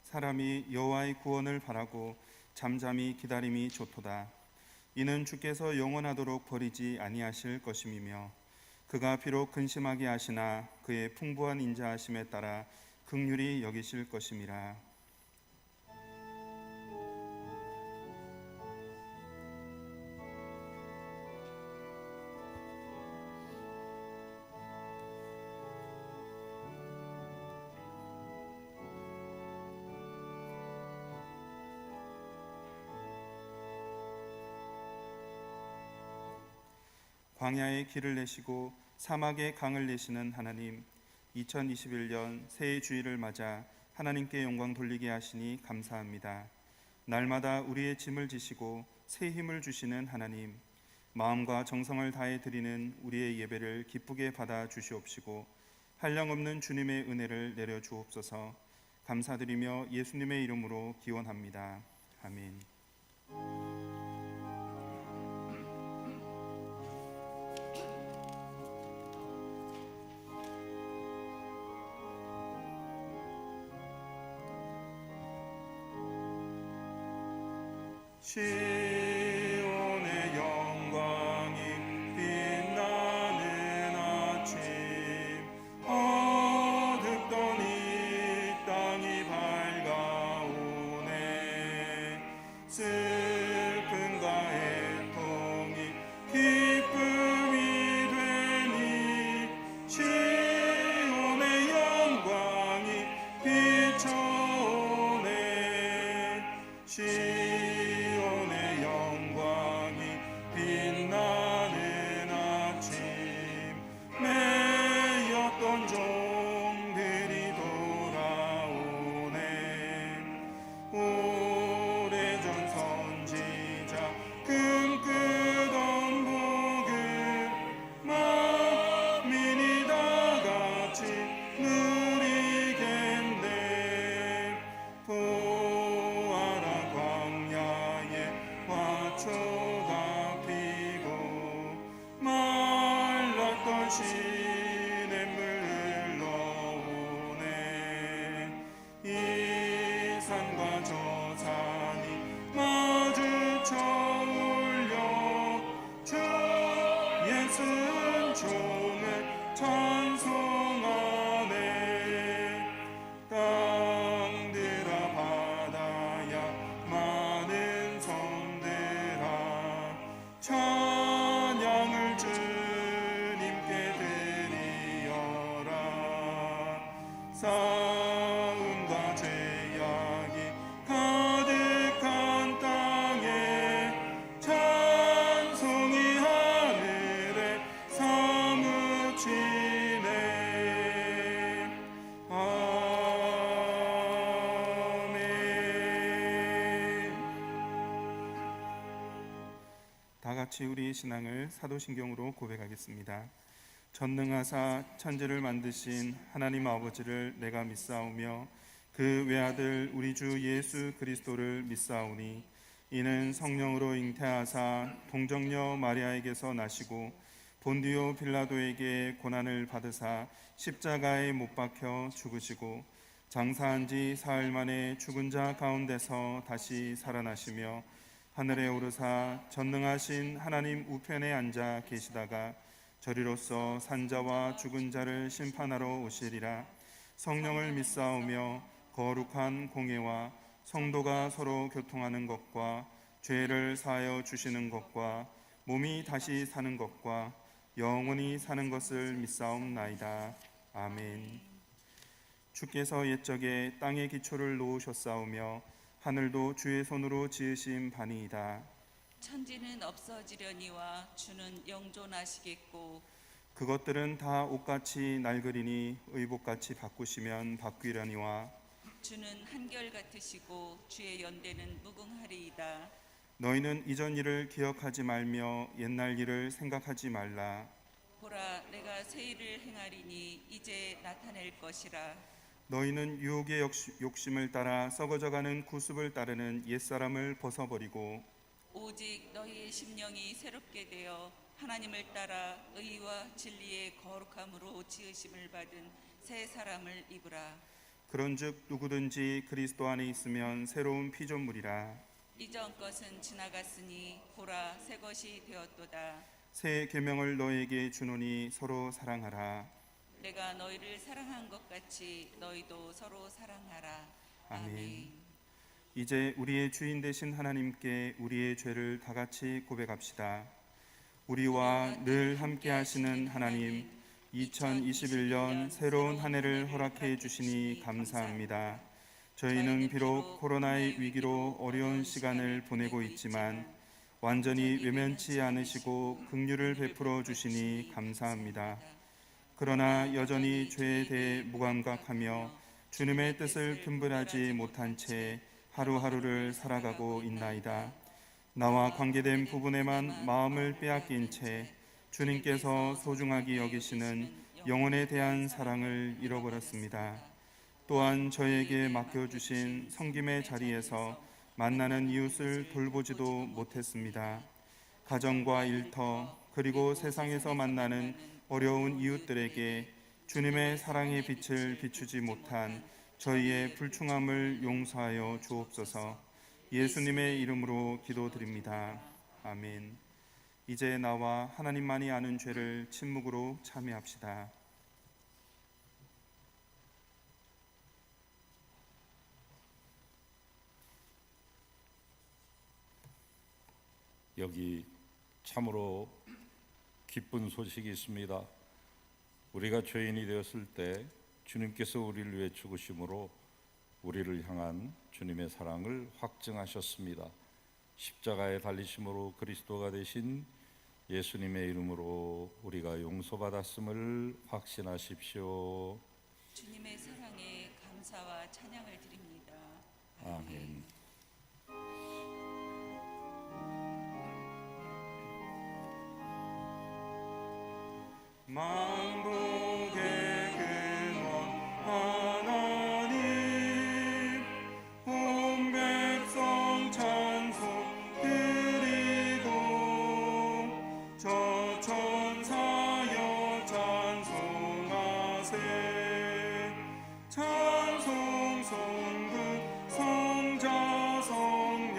사람이 여호와의 구원을 바라고 잠잠히 기다림이 좋도다. 이는 주께서 영원하도록 버리지 아니하실 것임이며 그가 비록 근심하게 하시나 그의 풍부한 인자하심에 따라 긍휼히 여기실 것임이라. 광야에 길을 내시고 사막에 강을 내시는 하나님, 2021년 새해 주일을 맞아 하나님께 영광 돌리게 하시니 감사합니다. 날마다 우리의 짐을 지시고 새 힘을 주시는 하나님, 마음과 정성을 다해 드리는 우리의 예배를 기쁘게 받아 주시옵시고 한량없는 주님의 은혜를 내려 주옵소서. 감사드리며 예수님의 이름으로 기원합니다. 아멘. 시온의 영광이 빛나는 아침, 어둡던 이 땅이 밝아오네. 슬픔과 애통이 기쁨이 되니 시온의 영광이 비춰오네. 시온의 영광이 빛나는 아침, 매였던 종들이 돌아오네. 오래전 선지자 꿈꾸던 복을 만민이 다같이 누리겠네. 보아라, 광야에 화초가 피고 말랐던 시냇물 흘러오네. 이 산과 저 산이 마주쳐 울려 주 예수는 종을 찬송하네. 땅들아 바다야 많은 섬들아 찬양을 주님께 드리어라. 싸움과 죄악이 가득한 땅에 찬송이 하늘에 사무치네. 아멘. 다 같이 우리의 신앙을 사도신경으로 고백하겠습니다. 전능하사 천지를 만드신 하나님 아버지를 내가 믿사오며 그 외아들 우리 주 예수 그리스도를 믿사오니 이는 성령으로 잉태하사 동정녀 마리아에게서 나시고 본디오 빌라도에게 고난을 받으사 십자가에 못 박혀 죽으시고 장사한 지 사흘 만에 죽은 자 가운데서 다시 살아나시며 하늘에 오르사 전능하신 하나님 우편에 앉아 계시다가 저리로서 산자와 죽은 자를 심판하러 오시리라. 성령을 믿사오며 거룩한 공예와 성도가 서로 교통하는 것과 죄를 사하여 주시는 것과 몸이 다시 사는 것과 영원히 사는 것을 믿사옵나이다. 아멘. 주께서 옛적에 땅의 기초를 놓으셨사오며 하늘도 주의 손으로 지으신 바니이다. 천지는 없어지려니와 주는 영존하시겠고 그것들은 다 옷같이 낡으리니 의복같이 바꾸시면 바뀌려니와 주는 한결같으시고 주의 연대는 무궁하리이다. 너희는 이전 일을 기억하지 말며 옛날 일을 생각하지 말라. 보라, 내가 새 일을 행하리니 이제 나타낼 것이라. 너희는 유혹의 욕심을 따라 썩어져가는 구습을 따르는 옛사람을 벗어버리고 오직 너희의 심령이 새롭게 되어 하나님을 따라 의와 진리의 거룩함으로 지으심을 받은 새 사람을 입으라. 그런즉 누구든지 그리스도 안에 있으면 새로운 피조물이라. 이전 것은 지나갔으니 보라 새 것이 되었도다. 새 계명을 너에게 주노니 서로 사랑하라. 내가 너희를 사랑한 것 같이 너희도 서로 사랑하라. 아멘. 이제 우리의 주인 되신 하나님께 우리의 죄를 다 같이 고백합시다. 우리와 늘 함께 하시는 하나님, 2021년 새로운 한 해를 허락해 주시니 감사합니다. 저희는 비록 코로나의 위기로 어려운 시간을 보내고 있지만 완전히 외면치 않으시고 긍휼을 베풀어 주시니 감사합니다. 그러나 여전히 죄에 대해 무감각하며 주님의 뜻을 분별하지 못한 채 하루하루를 살아가고 있나이다. 나와 관계된 부분에만 마음을 빼앗긴 채 주님께서 소중하게 여기시는 영혼에 대한 사랑을 잃어버렸습니다. 또한 저에게 맡겨주신 섬김의 자리에서 만나는 이웃을 돌보지도 못했습니다. 가정과 일터 그리고 세상에서 만나는 어려운 이웃들에게 주님의 사랑의 빛을 비추지 못한 저희의 불충함을 용서하여 주옵소서. 예수님의 이름으로 기도드립니다. 아멘. 이제 나와 하나님만이 아는 죄를 침묵으로 참회합시다. 여기 참으로 기쁜 소식이 있습니다. 우리가 죄인이 되었을 때 주님께서 우리를 위해 죽으심으로 우리를 향한 주님의 사랑을 확증하셨습니다. 십자가에 달리심으로 그리스도가 되신 예수님의 이름으로 우리가 용서받았음을 확신하십시오. 주님의 사랑에 감사와 찬양을 드립니다. 아멘. 만복의 근원 하나님, 온 백성 찬송 드리고 저 천사여 찬송하세. 찬송 성부 성자 성령.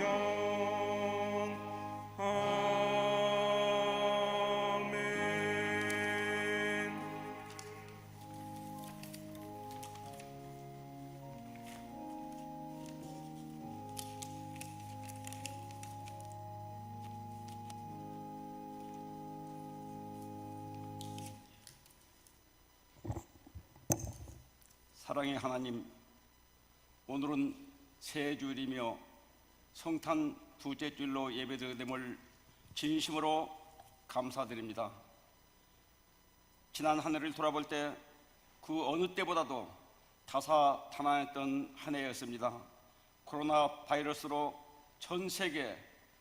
사랑의 하나님, 오늘은 새 주일이며 성탄 두째 주일로 예배드림을 진심으로 감사드립니다. 지난 한 해를 돌아볼 때 그 어느 때보다도 다사다난했던 한 해였습니다. 코로나 바이러스로 전 세계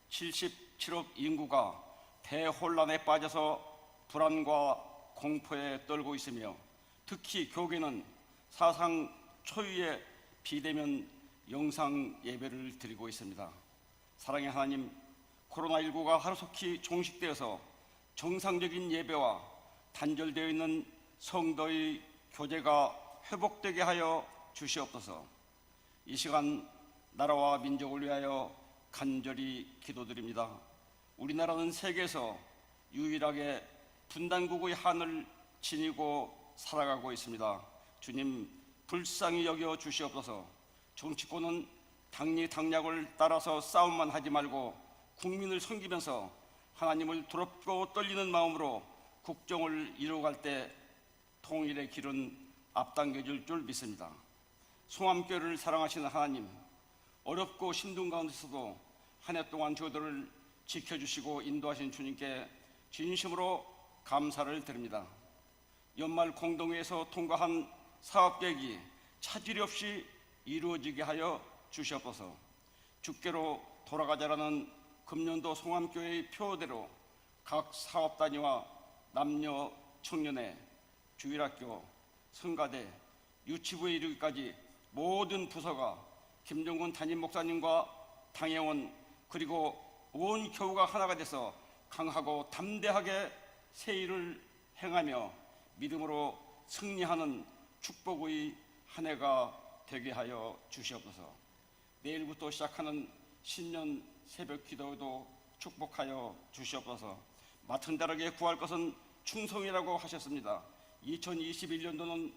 77억 인구가 대혼란에 빠져서 불안과 공포에 떨고 있으며 특히 교계는 사상 초유의 비대면 영상 예배를 드리고 있습니다. 사랑의 하나님, 코로나19가 하루속히 종식되어서 정상적인 예배와 단절되어 있는 성도의 교제가 회복되게 하여 주시옵소서. 이 시간 나라와 민족을 위하여 간절히 기도드립니다. 우리나라는 세계에서 유일하게 분단국의 한을 지니고 살아가고 있습니다. 주님, 불쌍히 여겨 주시옵소서. 정치권은 당리당략을 따라서 싸움만 하지 말고 국민을 섬기면서 하나님을 두렵고 떨리는 마음으로 국정을 이루어갈 때 통일의 길은 앞당겨질 줄 믿습니다. 송암교회를 사랑하시는 하나님, 어렵고 힘든 가운데서도 한 해 동안 저들을 지켜주시고 인도하신 주님께 진심으로 감사를 드립니다. 연말 공동회에서 통과한 사업계획이 차질 없이 이루어지게 하여 주시옵소서. 주께로 돌아가자라는 금년도 송암교회의 표어대로 각 사업 단위와 남녀 청년회, 주일학교, 성가대, 유치부에 이르기까지 모든 부서가 김정근 담임 목사님과 당회원 그리고 온 교우가 하나가 돼서 강하고 담대하게 새 일을 행하며 믿음으로 승리하는 축복의 한 해가 되게 하여 주시옵소서. 내일부터 시작하는 신년 새벽 기도도 축복하여 주시옵소서. 맡은 자에게 구할 것은 충성이라고 하셨습니다. 2021년도는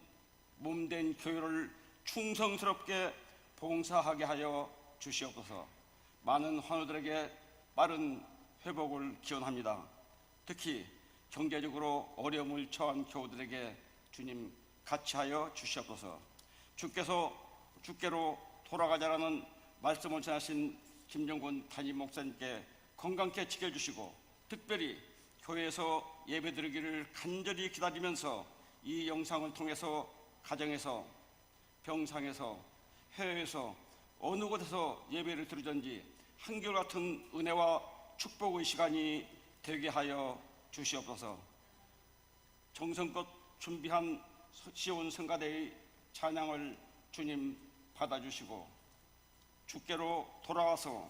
몸된 교회를 충성스럽게 봉사하게 하여 주시옵소서. 많은 환우들에게 빠른 회복을 기원합니다. 특히 경제적으로 어려움을 처한 교우들에게 주님 같이 하여 주시옵소서. 주께로 돌아가자라는 말씀을 전하신 김정곤 담임 목사님께 건강케 지켜주시고, 특별히 교회에서 예배드리기를 간절히 기다리면서 이 영상을 통해서 가정에서, 병상에서, 해외에서 어느 곳에서 예배를 드리든지 한결같은 은혜와 축복의 시간이 되게 하여 주시옵소서. 정성껏 준비한 시온 성가대의 찬양을 주님 받아주시고, 주께로 돌아와서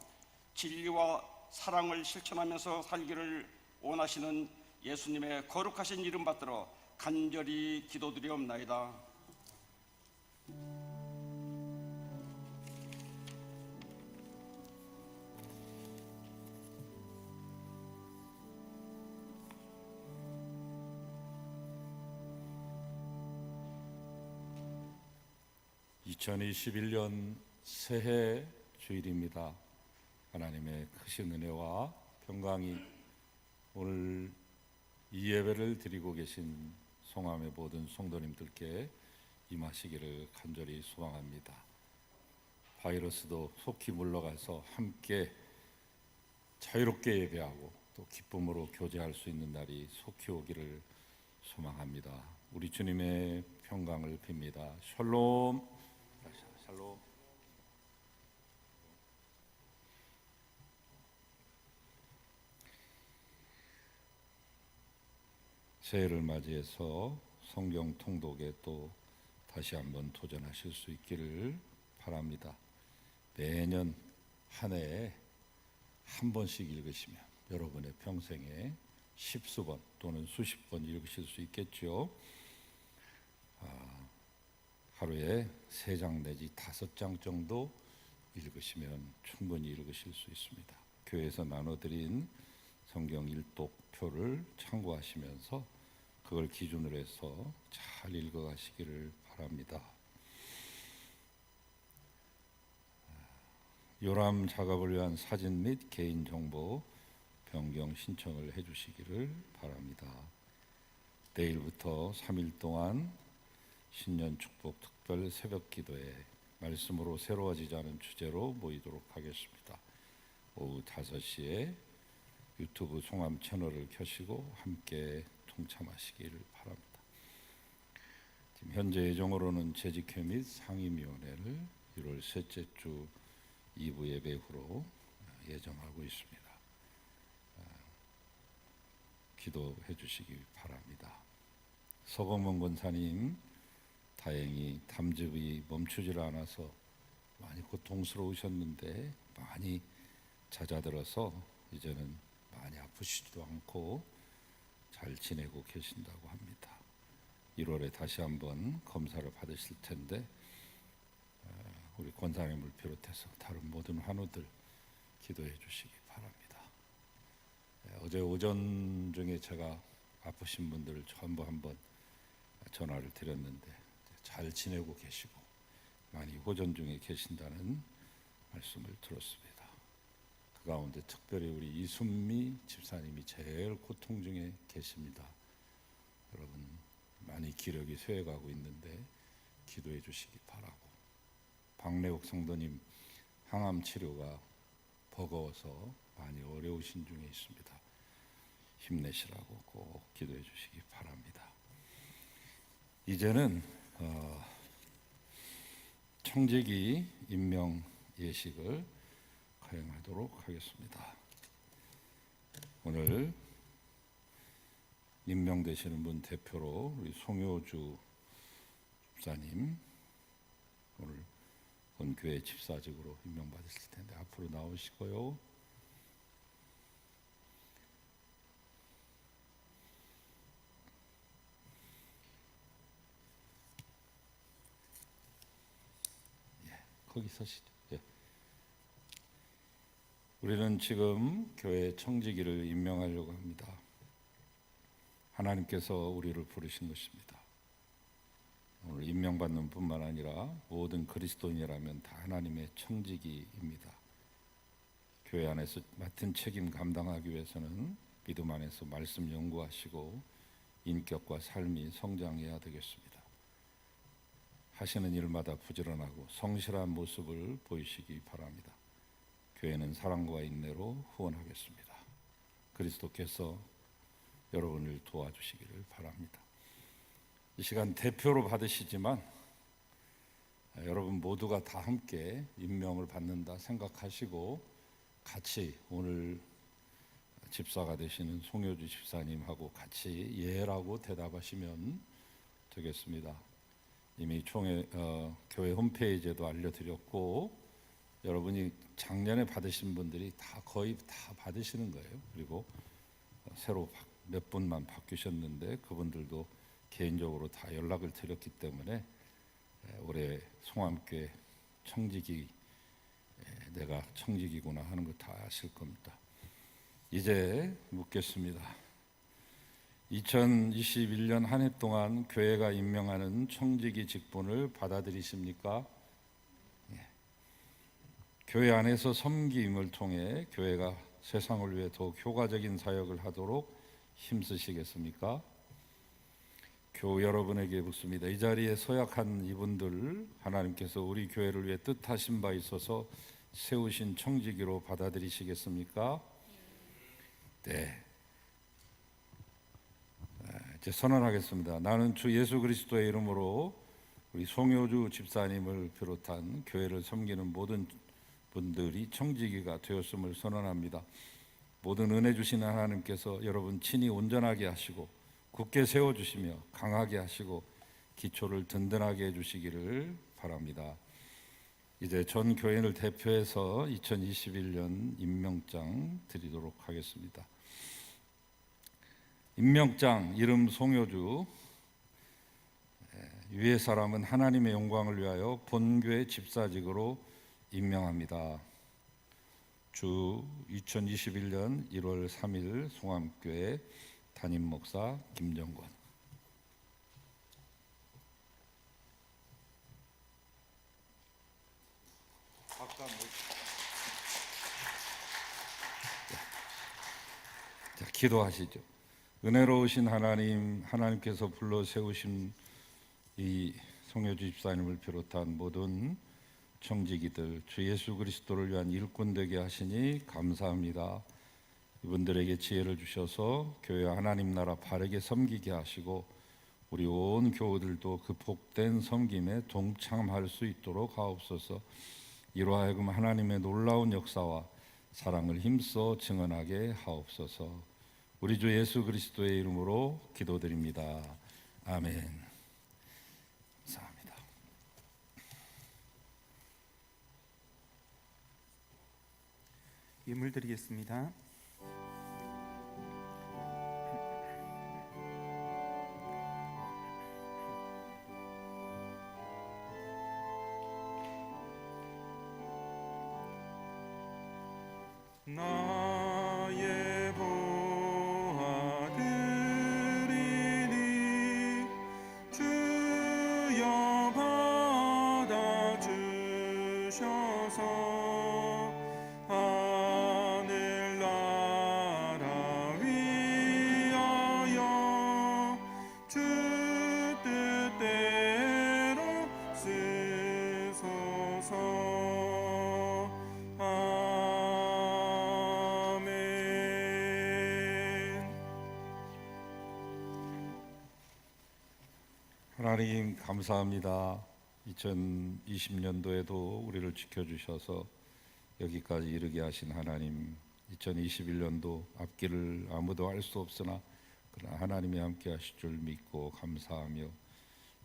진리와 사랑을 실천하면서 살기를 원하시는 예수님의 거룩하신 이름 받들어 간절히 기도드리옵나이다. (2021년) 새해 주일입니다. 하나님의 크신 은혜와 평강이 오늘 이 예배를 드리고 계신 송암의 모든 성도님들께 임하시기를 간절히 소망합니다. 바이러스도 속히 물러가서 함께 자유롭게 예배하고 또 기쁨으로 교제할 수 있는 날이 속히 오기를 소망합니다. 우리 주님의 평강을 빕니다. 샬롬. 샬롬. 새해를 맞이해서 성경 통독에 또 다시 한번 도전하실 수 있기를 바랍니다. 매년 한 해에 한 번씩 읽으시면 여러분의 평생에 십수번 또는 수십 번 읽으실 수 있겠죠. 하루에 3장 내지 5장 정도 읽으시면 충분히 읽으실 수 있습니다. 교회에서 나눠드린 성경 일독표를 참고하시면서 그걸 기준으로 해서 잘 읽어가시기를 바랍니다. 요람 작업을 위한 사진 및 개인정보 변경 신청을 해주시기를 바랍니다. 내일부터 3일 동안 신년 축복 특별 새벽 기도회 말씀으로 새로워지자는 주제로 모이도록 하겠습니다. 오후 5시에 유튜브 송암 채널을 켜시고 함께 동참하시기를 바랍니다. 지금 현재 예정으로는 재직회 및 상임위원회를 1월 셋째 주 2부 예배 후로 예정하고 있습니다. 기도해 주시기 바랍니다. 서범원 권사님, 다행히 담즙이 멈추질 않아서 많이 고통스러우셨는데 많이 잦아들어서 이제는 많이 아프시지도 않고 잘 지내고 계신다고 합니다. 1월에 다시 한번 검사를 받으실 텐데 우리 권사님을 비롯해서 다른 모든 환우들 기도해 주시기 바랍니다. 어제 오전 중에 제가 아프신 분들을 전부 한번 전화를 드렸는데 잘 지내고 계시고 많이 호전 중에 계신다는 말씀을 들었습니다. 그 가운데 특별히 우리 이순미 집사님이 제일 고통 중에 계십니다. 여러분 많이 기력이 쇠해가고 있는데 기도해 주시기 바라고, 박래옥 성도님 항암 치료가 버거워서 많이 어려우신 중에 있습니다. 힘내시라고 꼭 기도해 주시기 바랍니다. 이제는 청지기 임명 예식을 거행하도록 하겠습니다. 오늘 임명되시는 분 대표로 우리 송효주 집사님 오늘 본교회 집사직으로 임명받으실 텐데 앞으로 나오시고요. 거기 서시죠. 예. 우리는 지금 교회 청지기를 임명하려고 합니다. 하나님께서 우리를 부르신 것입니다. 오늘 임명받는 뿐만 아니라 모든 그리스도인이라면 다 하나님의 청지기입니다. 교회 안에서 맡은 책임 감당하기 위해서는 믿음 안에서 말씀 연구하시고 인격과 삶이 성장해야 되겠습니다. 하시는 일마다 부지런하고 성실한 모습을 보이시기 바랍니다. 교회는 사랑과 인내로 후원하겠습니다. 그리스도께서 여러분을 도와주시기를 바랍니다. 이 시간 대표로 받으시지만 여러분 모두가 다 함께 임명을 받는다 생각하시고 같이 오늘 집사가 되시는 송효주 집사님하고 같이 예라고 대답하시면 되겠습니다. 이미 교회 홈페이지에도 알려드렸고 여러분이 작년에 받으신 분들이 거의 다 받으시는 거예요. 그리고 새로 몇 분만 바뀌셨는데 그분들도 개인적으로 다 연락을 드렸기 때문에 올해 송암교회 청지기 내가 청지기구나 하는 거 다 아실 겁니다. 이제 묻겠습니다. 2021년 한 해 동안 교회가 임명하는 청지기 직분을 받아들이십니까? 교회 안에서 섬김을 통해 교회가 세상을 위해 더욱 효과적인 사역을 하도록 힘쓰시겠습니까? 교우 여러분에게 묻습니다. 이 자리에 서약한 이분들 하나님께서 우리 교회를 위해 뜻하신 바 있어서 세우신 청지기로 받아들이시겠습니까? 네. 이제 선언하겠습니다. 나는 주 예수 그리스도의 이름으로 우리 송효주 집사님을 비롯한 교회를 섬기는 모든 분들이 청지기가 되었음을 선언합니다. 모든 은혜 주시는 하나님께서 여러분 친히 온전하게 하시고 굳게 세워주시며 강하게 하시고 기초를 든든하게 해주시기를 바랍니다. 이제 전 교인을 대표해서 2021년 임명장 드리도록 하겠습니다. 임명장 이름 송효주. 위의 사람은 하나님의 영광을 위하여 본교회 집사직으로 임명합니다. 주 2021년 1월 3일 송암교회 담임 목사 김정권. 자, 기도하시죠. 은혜로우신 하나님께서 불러 세우신 이 송효주 집사님을 비롯한 모든 청지기들 주 예수 그리스도를 위한 일꾼 되게 하시니 감사합니다. 이분들에게 지혜를 주셔서 교회 하나님 나라 바르게 섬기게 하시고 우리 온 교우들도 그 복된 섬김에 동참할 수 있도록 하옵소서. 이로 하여금 하나님의 놀라운 역사와 사랑을 힘써 증언하게 하옵소서. 우리 주 예수 그리스도의 이름으로 기도드립니다. 아멘. 감사합니다. 예물 드리겠습니다. 나의 보아드리니 주여 받아주셔서 하늘나라 위하여 주 뜻대로 쓰소서. 하나님 감사합니다. 2020년도에도 우리를 지켜주셔서 여기까지 이르게 하신 하나님, 2021년도 앞길을 아무도 알 수 없으나 그러나 하나님이 함께 하실 줄 믿고 감사하며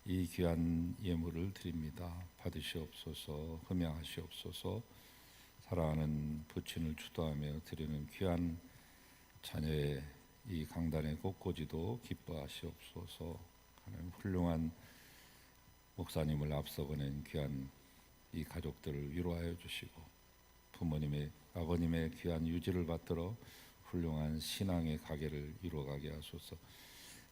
이 귀한 예물을 드립니다. 받으시옵소서. 흠양하시옵소서. 사랑하는 부친을 주도하며 드리는 귀한 자녀의 이 강단의 꽃꽂이도 기뻐하시옵소서. 하나님 훌륭한 목사님을 앞서 보낸 귀한 이 가족들을 위로하여 주시고 부모님의 아버님의 귀한 유지를 받들어 훌륭한 신앙의 가게를 이루어가게 하소서.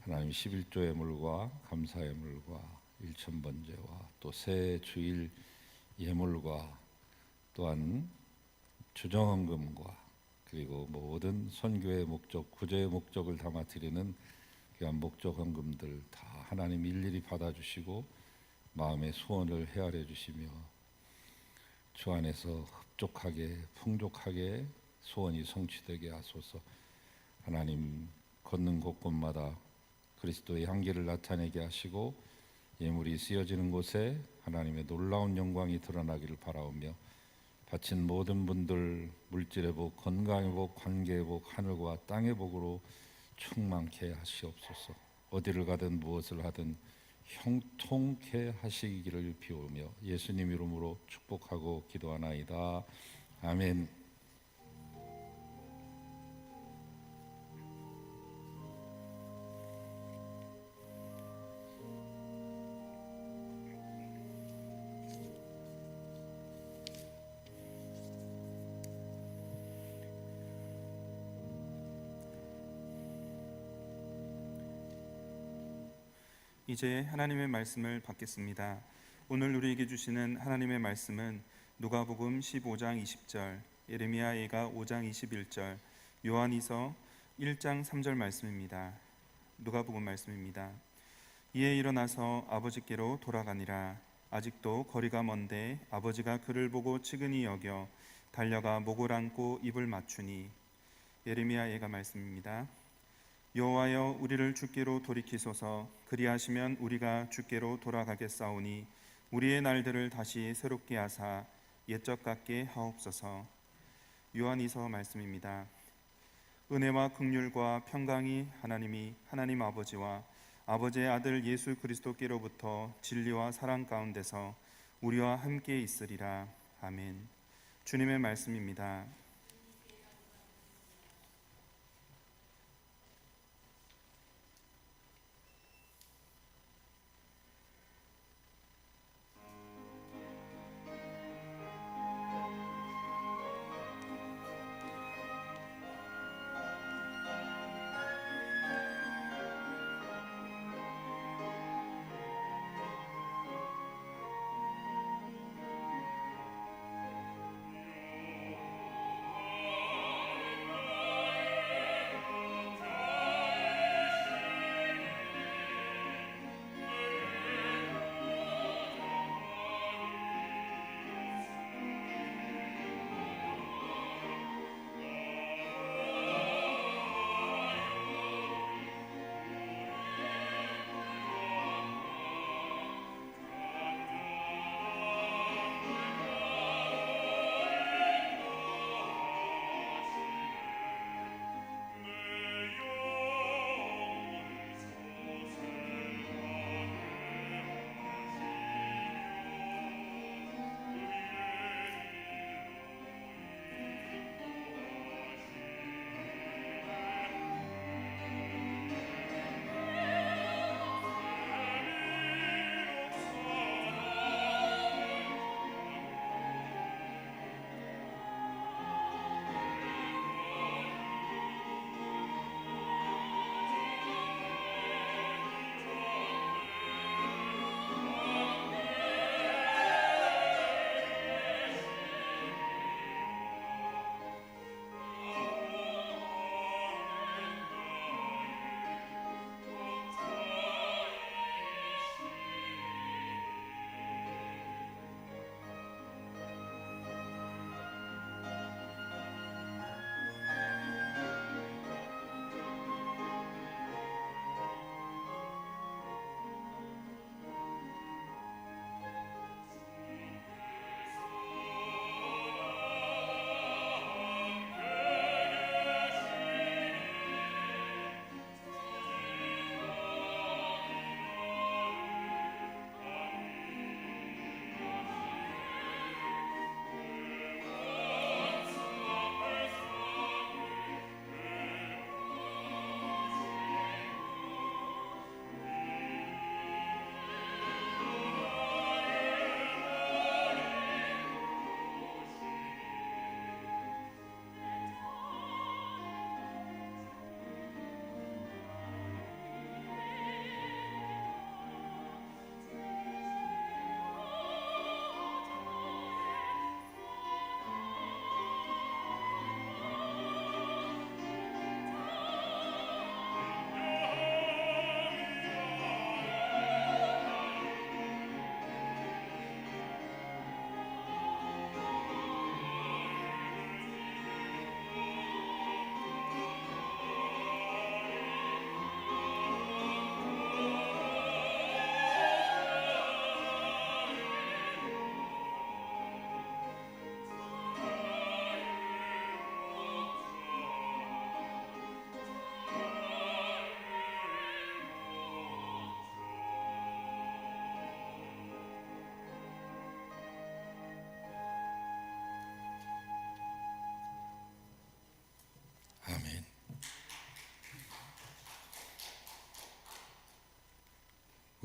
하나님 11조의 물과 감사의 물과 일천번제와 또 새 주일 예물과 또한 주정헌금과 그리고 모든 선교의 목적, 구제의 목적을 담아 드리는 귀한 목적 헌금들 다 하나님 일일이 받아주시고 마음의 소원을 헤아려 주시며 주 안에서 흡족하게 풍족하게 소원이 성취되게 하소서. 하나님 걷는 곳곳마다 그리스도의 향기를 나타내게 하시고 예물이 쓰여지는 곳에 하나님의 놀라운 영광이 드러나기를 바라오며 바친 모든 분들 물질의 복, 건강의 복, 관계의 복, 하늘과 땅의 복으로 충만케 하시옵소서. 어디를 가든 무엇을 하든 형통케 하시기를 비우며 예수님 이름으로 축복하고 기도하나이다. 아멘. 이제 하나님의 말씀을 받겠습니다. 오늘 우리에게 주시는 하나님의 말씀은 누가복음 15장 20절, 예레미야 예가 5장 21절, 요한이서 1장 3절 말씀입니다. 누가복음 말씀입니다. 이에 일어나서 아버지께로 돌아가니라. 아직도 거리가 먼데 아버지가 그를 보고 측은히 여겨 달려가 목을 안고 입을 맞추니. 예레미야 예가 말씀입니다. 여호와여 우리를 주께로 돌이키소서. 그리하시면 우리가 주께로 돌아가겠사오니 우리의 날들을 다시 새롭게 하사 옛적 같게 하옵소서. 요한이서 말씀입니다. 은혜와 긍휼과 평강이 하나님 아버지와 아버지의 아들 예수 그리스도께로부터 진리와 사랑 가운데서 우리와 함께 있으리라. 아멘. 주님의 말씀입니다.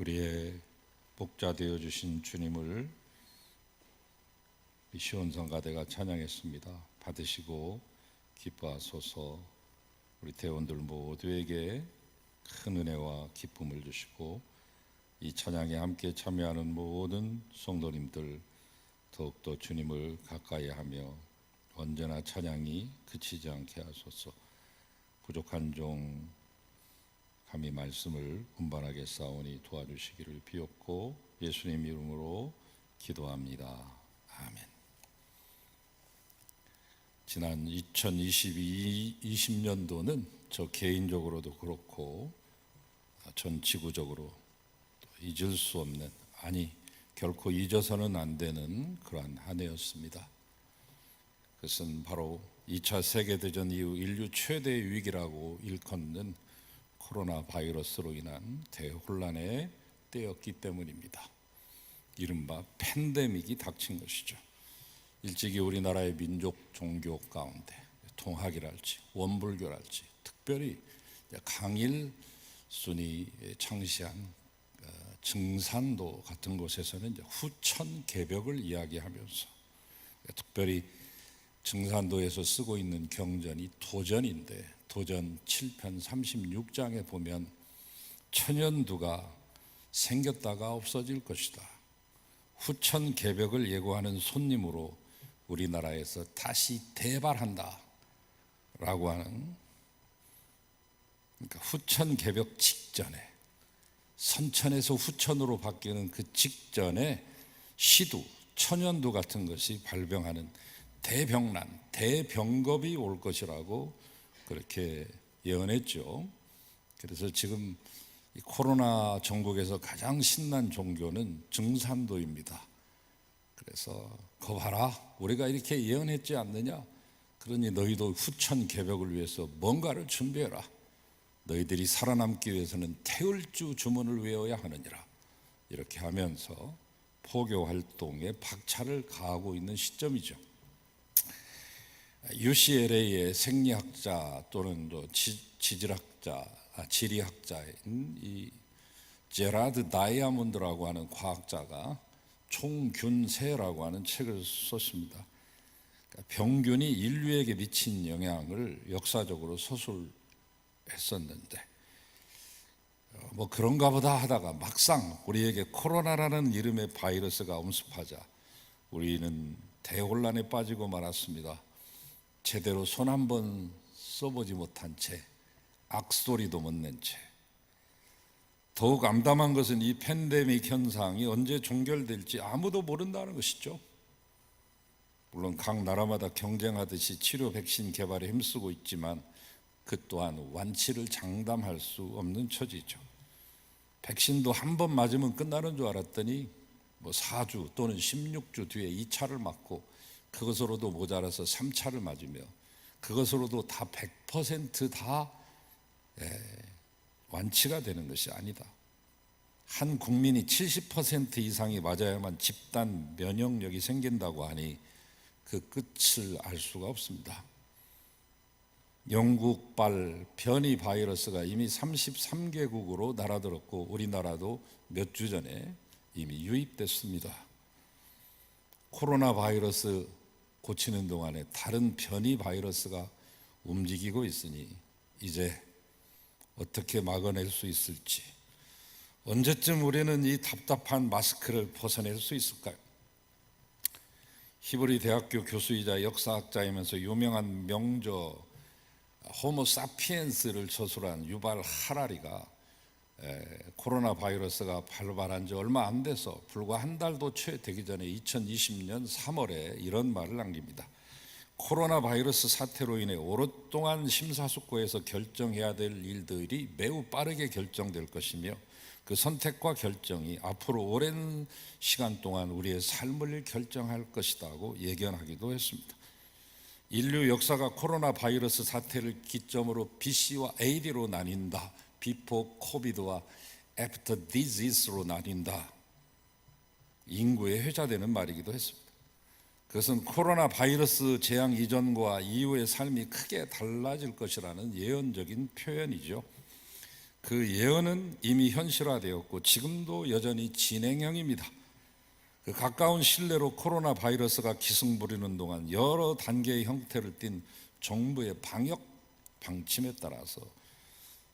우리의 목자 되어 주신 주님을 시온성가대가 찬양했습니다. 받으시고 기뻐하소서. 우리 대원들 모두에게 큰 은혜와 기쁨을 주시고 이 찬양에 함께 참여하는 모든 성도님들 더욱더 주님을 가까이하며 언제나 찬양이 그치지 않게 하소서. 부족한 종 감히 말씀을 운반하게 싸우니 도와주시기를 비옵고 예수님 이름으로 기도합니다. 아멘. 지난 2020년도는 저 개인적으로도 그렇고 전 지구적으로 잊을 수 없는, 아니 결코 잊어서는 안 되는 그러한 한 해였습니다. 그것은 바로 2차 세계대전 이후 인류 최대의 위기라고 일컫는 코로나 바이러스로 인한 대혼란의 때였기 때문입니다. 이른바 팬데믹이 닥친 것이죠. 일찍이 우리나라의 민족 종교 가운데 통학이랄지 원불교랄지 특별히 강일 순이 창시한 증산도 같은 곳에서는 후천 개벽을 이야기하면서 특별히 증산도에서 쓰고 있는 경전이 도전인데 도전 7편 36장에 보면 천연두가 생겼다가 없어질 것이다. 후천 개벽을 예고하는 손님으로 우리나라에서 다시 대발한다 라고 하는, 그러니까 후천 개벽 직전에, 선천에서 후천으로 바뀌는 그 직전에 시두, 천연두 같은 것이 발병하는 대병난, 대병겁이 올 것이라고 그렇게 예언했죠. 그래서 지금 이 코로나 전국에서 가장 신난 종교는 증산도입니다. 그래서 거 봐라, 우리가 이렇게 예언했지 않느냐? 그러니 너희도 후천 개벽을 위해서 뭔가를 준비해라. 너희들이 살아남기 위해서는 태울주 주문을 외워야 하느니라. 이렇게 하면서 포교 활동에 박차를 가하고 있는 시점이죠. UCLA의 생리학자 또는 지리학자인 이 제라드 다이아몬드라고 하는 과학자가 총균세라고 하는 책을 썼습니다. 그러니까 병균이 인류에게 미친 영향을 역사적으로 서술했었는데 뭐 그런가 보다 하다가 막상 우리에게 코로나라는 이름의 바이러스가 엄습하자 우리는 대혼란에 빠지고 말았습니다. 제대로 손 한 번 써보지 못한 채, 악소리도 못 낸 채. 더욱 암담한 것은 이 팬데믹 현상이 언제 종결될지 아무도 모른다는 것이죠. 물론 각 나라마다 경쟁하듯이 치료 백신 개발에 힘쓰고 있지만 그 또한 완치를 장담할 수 없는 처지죠. 백신도 한 번 맞으면 끝나는 줄 알았더니 뭐 4주 또는 16주 뒤에 2차를 맞고 그것으로도 모자라서 3차를 맞으며 그것으로도 다 100% 완치가 되는 것이 아니다. 한 국민이 70% 이상이 맞아야만 집단 면역력이 생긴다고 하니 그 끝을 알 수가 없습니다. 영국발 변이 바이러스가 이미 33개국으로 날아들었고 우리나라도 몇 주 전에 이미 유입됐습니다. 코로나 바이러스 고치는 동안에 다른 변이 바이러스가 움직이고 있으니 이제 어떻게 막아낼 수 있을지, 언제쯤 우리는 이 답답한 마스크를 벗어낼 수 있을까요? 히브리 대학교 교수이자 역사학자이면서 유명한 명저 호모 사피엔스를 저술한 유발 하라리가 코로나 바이러스가 발발한 지 얼마 안 돼서 불과 한 달도 채 되기 전에 2020년 3월에 이런 말을 남깁니다. 코로나 바이러스 사태로 인해 오랫동안 심사숙고해서 결정해야 될 일들이 매우 빠르게 결정될 것이며 그 선택과 결정이 앞으로 오랜 시간 동안 우리의 삶을 결정할 것이라고 예견하기도 했습니다. 인류 역사가 코로나 바이러스 사태를 기점으로 BC와 AD로 나뉜다. Before COVID와 After Disease로 나뉜다. 인구에 회자되는 말이기도 했습니다. 그것은 코로나 바이러스 재앙 이전과 이후의 삶이 크게 달라질 것이라는 예언적인 표현이죠. 그 예언은 이미 현실화되었고 지금도 여전히 진행형입니다. 그 가까운 신뢰로 코로나 바이러스가 기승 부리는 동안 여러 단계의 형태를 띤 정부의 방역 방침에 따라서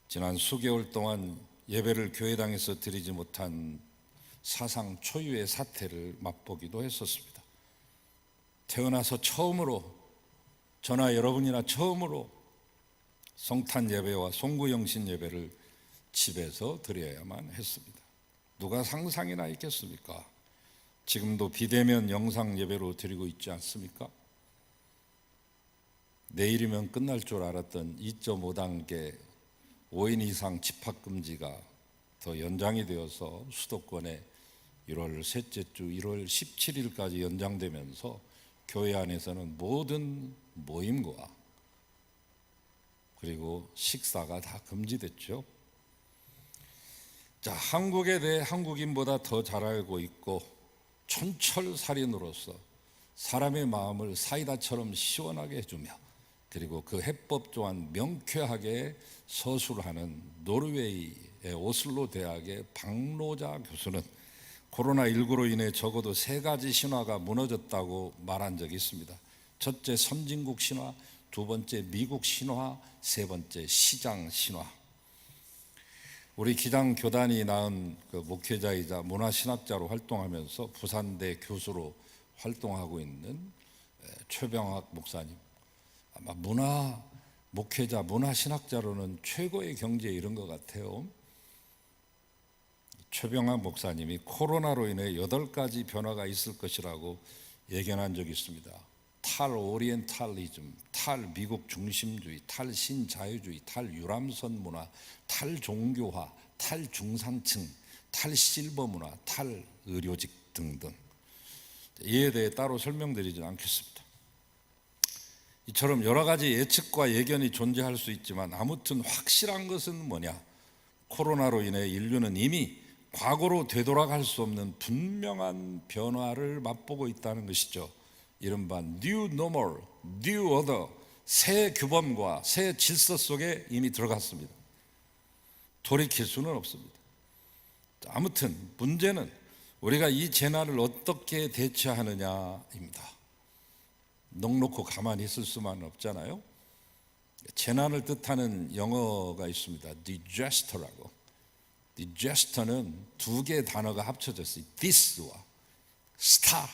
지난 수개월 동안 예배를 교회당에서 드리지 못한 사상 초유의 사태를 맛보기도 했었습니다. 태어나서 처음으로, 저나 여러분이나 처음으로 성탄 예배와 송구영신 예배를 집에서 드려야만 했습니다. 누가 상상이나 했겠습니까? 지금도 비대면 영상 예배로 드리고 있지 않습니까? 내일이면 끝날 줄 알았던 2.5단계 5인 이상 집합금지가 더 연장이 되어서 수도권에 1월 셋째 주 1월 17일까지 연장되면서 교회 안에서는 모든 모임과 그리고 식사가 다 금지됐죠. 자, 한국에 대해 한국인보다 더 잘 알고 있고 촌철살인으로서 사람의 마음을 사이다처럼 시원하게 해주며 그리고 그 해법 또한 명쾌하게 서술하는 노르웨이의 오슬로 대학의 박노자 교수는 코로나19로 인해 적어도 3가지 신화가 무너졌다고 말한 적이 있습니다. 첫째 선진국 신화, 두 번째 미국 신화, 세 번째 시장 신화. 우리 기장 교단이 낳은 그 목회자이자 문화신학자로 활동하면서 부산대 교수로 활동하고 있는 최병학 목사님, 아마 문화 목회자, 문화신학자로는 최고의 경지에 이른 것 같아요. 최병학 목사님이 코로나로 인해 8가지 변화가 있을 것이라고 예견한 적이 있습니다. 탈오리엔탈리즘, 탈미국 중심주의, 탈신자유주의, 탈유람선 문화, 탈종교화, 탈중산층, 탈실버 문화, 탈의료직 등등. 이에 대해 따로 설명드리지는 않겠습니다. 이처럼 여러 가지 예측과 예견이 존재할 수 있지만 아무튼 확실한 것은 뭐냐? 코로나로 인해 인류는 이미 과거로 되돌아갈 수 없는 분명한 변화를 맛보고 있다는 것이죠. 이른바 New Normal, New Order, 새 규범과 새 질서 속에 이미 들어갔습니다. 돌이킬 수는 없습니다. 아무튼 문제는 우리가 이 재난을 어떻게 대처하느냐입니다. 넋놓고 가만히 있을 수만 없잖아요. 재난을 뜻하는 영어가 있습니다. disaster라고. disaster는 2개의 단어가 합쳐졌어요. this와 star.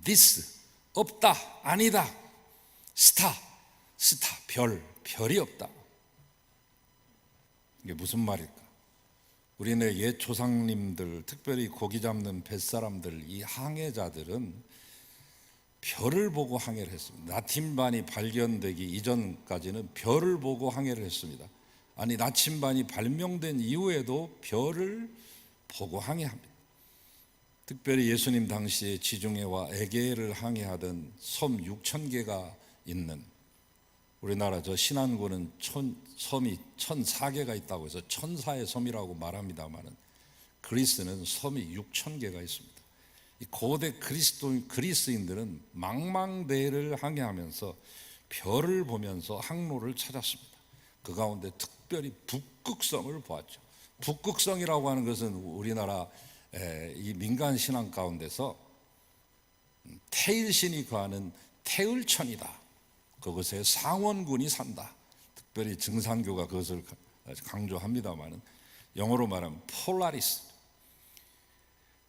this 없다, 아니다. star 별이 없다. 이게 무슨 말일까? 우리네 옛 조상님들, 특별히 고기 잡는 뱃사람들, 이 항해자들은 별을 보고 항해를 했습니다. 나침반이 발견되기 이전까지는 별을 보고 항해를 했습니다. 아니, 나침반이 발명된 이후에도 별을 보고 항해합니다. 특별히 예수님 당시에 지중해와 에게해를 항해하던 섬 6,000개가 있는, 우리나라 저 신안군은 섬이 1,004개가 있다고 해서 천사의 섬이라고 말합니다만 그리스는 섬이 6,000개가 있습니다. 이 고대 그리스인들은 망망대해를 항해하면서 별을 보면서 항로를 찾았습니다. 그 가운데 특별히 북극성을 보았죠. 북극성이라고 하는 것은 우리나라 이 민간 신앙 가운데서 태일신이 거하는 태을천이다. 그곳에 상원군이 산다. 특별히 증산교가 그것을 강조합니다만 영어로 말하면 폴라리스,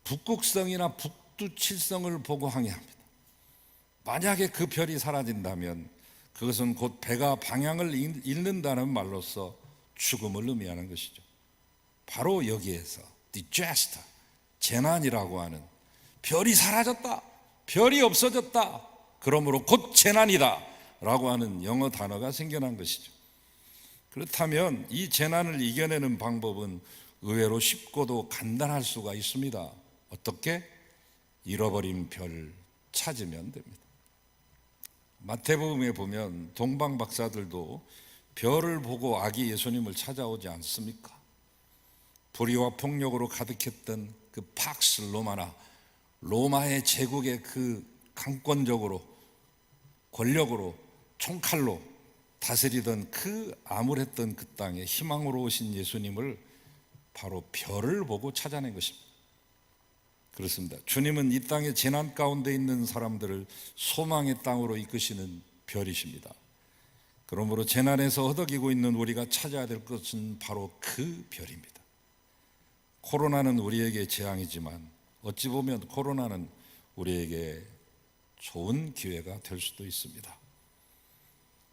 북극성이나 북두칠성을 보고 항해합니다. 만약에 그 별이 사라진다면 그것은 곧 배가 방향을 잃는다는 말로서 죽음을 의미하는 것이죠. 바로 여기에서 disaster, 재난이라고 하는, 별이 사라졌다, 별이 없어졌다, 그러므로 곧 재난이다 라고 하는 영어 단어가 생겨난 것이죠. 그렇다면 이 재난을 이겨내는 방법은 의외로 쉽고도 간단할 수가 있습니다. 어떻게? 잃어버린 별 찾으면 됩니다. 마태복음에 보면 동방 박사들도 별을 보고 아기 예수님을 찾아오지 않습니까? 불의와 폭력으로 가득했던 그 팍스 로마나, 로마의 제국의 그 강권적으로, 권력으로, 총칼로 다스리던 그 암울했던 그 땅에 희망으로 오신 예수님을 바로 별을 보고 찾아낸 것입니다. 그렇습니다. 주님은 이 땅의 재난 가운데 있는 사람들을 소망의 땅으로 이끄시는 별이십니다. 그러므로 재난에서 허덕이고 있는 우리가 찾아야 될 것은 바로 그 별입니다. 코로나는 우리에게 재앙이지만 어찌 보면 코로나는 우리에게 좋은 기회가 될 수도 있습니다.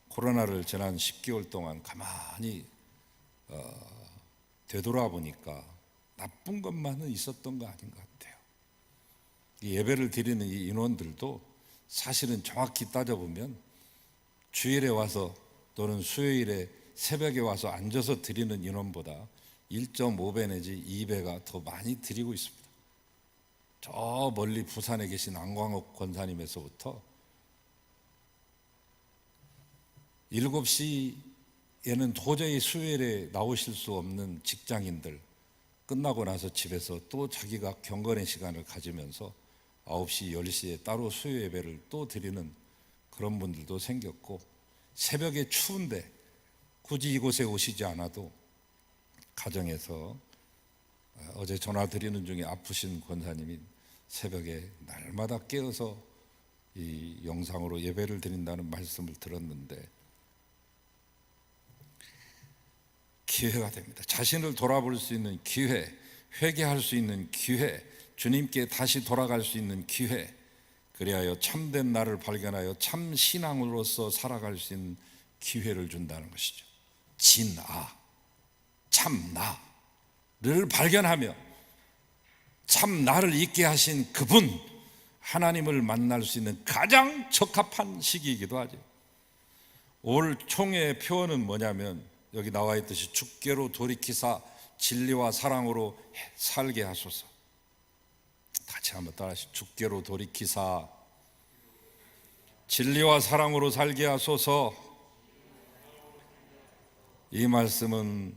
코로나를 지난 10개월 동안 가만히 되돌아보니까 나쁜 것만은 있었던 거 아닌 것 같아요. 이 예배를 드리는 이 인원들도 사실은 정확히 따져보면 주일에 와서 또는 수요일에 새벽에 와서 앉아서 드리는 인원보다 1.5배 내지 2배가 더 많이 드리고 있습니다. 저 멀리 부산에 계신 안광옥 권사님에서부터 7시에는 도저히 수요일에 나오실 수 없는 직장인들, 끝나고 나서 집에서 또 자기가 경건의 시간을 가지면서 9시, 10시에 따로 수요 예배를 또 드리는 그런 분들도 생겼고, 새벽에 추운데 굳이 이곳에 오시지 않아도 가정에서, 어제 전화 드리는 중에 아프신 권사님이 새벽에 날마다 깨어서 이 영상으로 예배를 드린다는 말씀을 들었는데 기회가 됩니다. 자신을 돌아볼 수 있는 기회, 회개할 수 있는 기회, 주님께 다시 돌아갈 수 있는 기회, 그리하여 참된 나를 발견하여 참 신앙으로서 살아갈 수 있는 기회를 준다는 것이죠. 진아, 참나를 발견하며 참 나를 있게 하신 그분, 하나님을 만날 수 있는 가장 적합한 시기이기도 하죠. 올 총회의 표어는 뭐냐면 여기 나와 있듯이 주께로 돌이키사 진리와 사랑으로 살게 하소서. 같이 한번 따라하시죠. 주께로 돌이키사 진리와 사랑으로 살게 하소서. 이 말씀은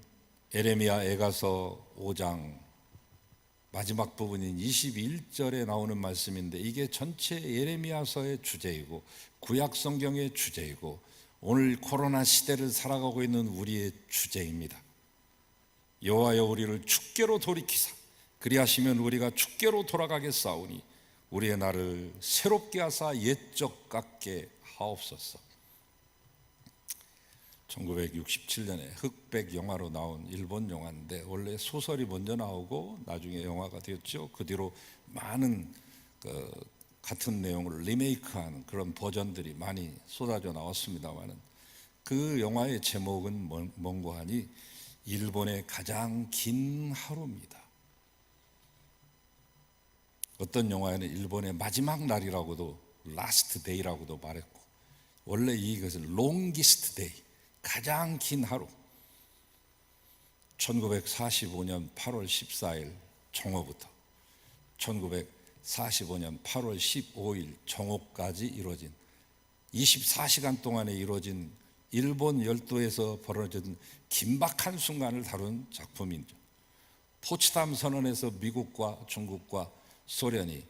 에레미야 애가서 5장 마지막 부분인 21절에 나오는 말씀인데, 이게 전체 에레미야서의 주제이고 구약 성경의 주제이고 오늘 코로나 시대를 살아가고 있는 우리의 주제입니다. 여호와여 우리를 주께로 돌이키사 그리하시면 우리가 주께로 돌아가겠사오니 우리의 날을 새롭게 하사 옛적 같게 하옵소서. 1967년에 흑백 영화로 나온 일본 영화인데, 원래 소설이 먼저 나오고 나중에 영화가 되었죠. 그 뒤로 많은 같은 내용을 리메이크한 그런 버전들이 많이 쏟아져 나왔습니다만, 그 영화의 제목은 뭔고 하니 일본의 가장 긴 하루입니다. 어떤 영화에는 일본의 마지막 날이라고도 라스트 데이라고도 말했고, 원래 이것은 롱기스트 데이, 가장 긴 하루. 1945년 8월 14일 정오부터 1945년 8월 15일 정오까지 이루어진 24시간 동안에 이루어진 일본 열도에서 벌어진 긴박한 순간을 다룬 작품이죠. 포츠담 선언에서 미국과 중국과 소련이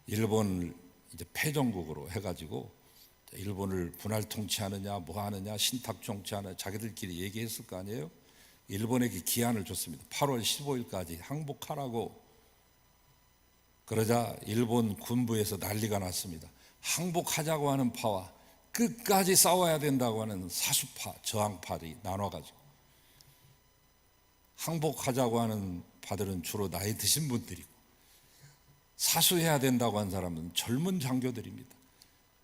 일본을 이제 패전국으로 해가지고 일본을 분할 통치하느냐 뭐 하느냐 신탁 통치하느냐 자기들끼리 얘기했을 거 아니에요. 일본에게 기한을 줬습니다. 8월 15일까지 항복하라고. 그러자 일본 군부에서 난리가 났습니다. 항복하자고 하는 파와 끝까지 싸워야 된다고 하는 사수파, 저항파들이 나눠가지고, 항복하자고 하는 파들은 주로 나이 드신 분들이고, 사수해야 된다고 하는 사람은 젊은 장교들입니다.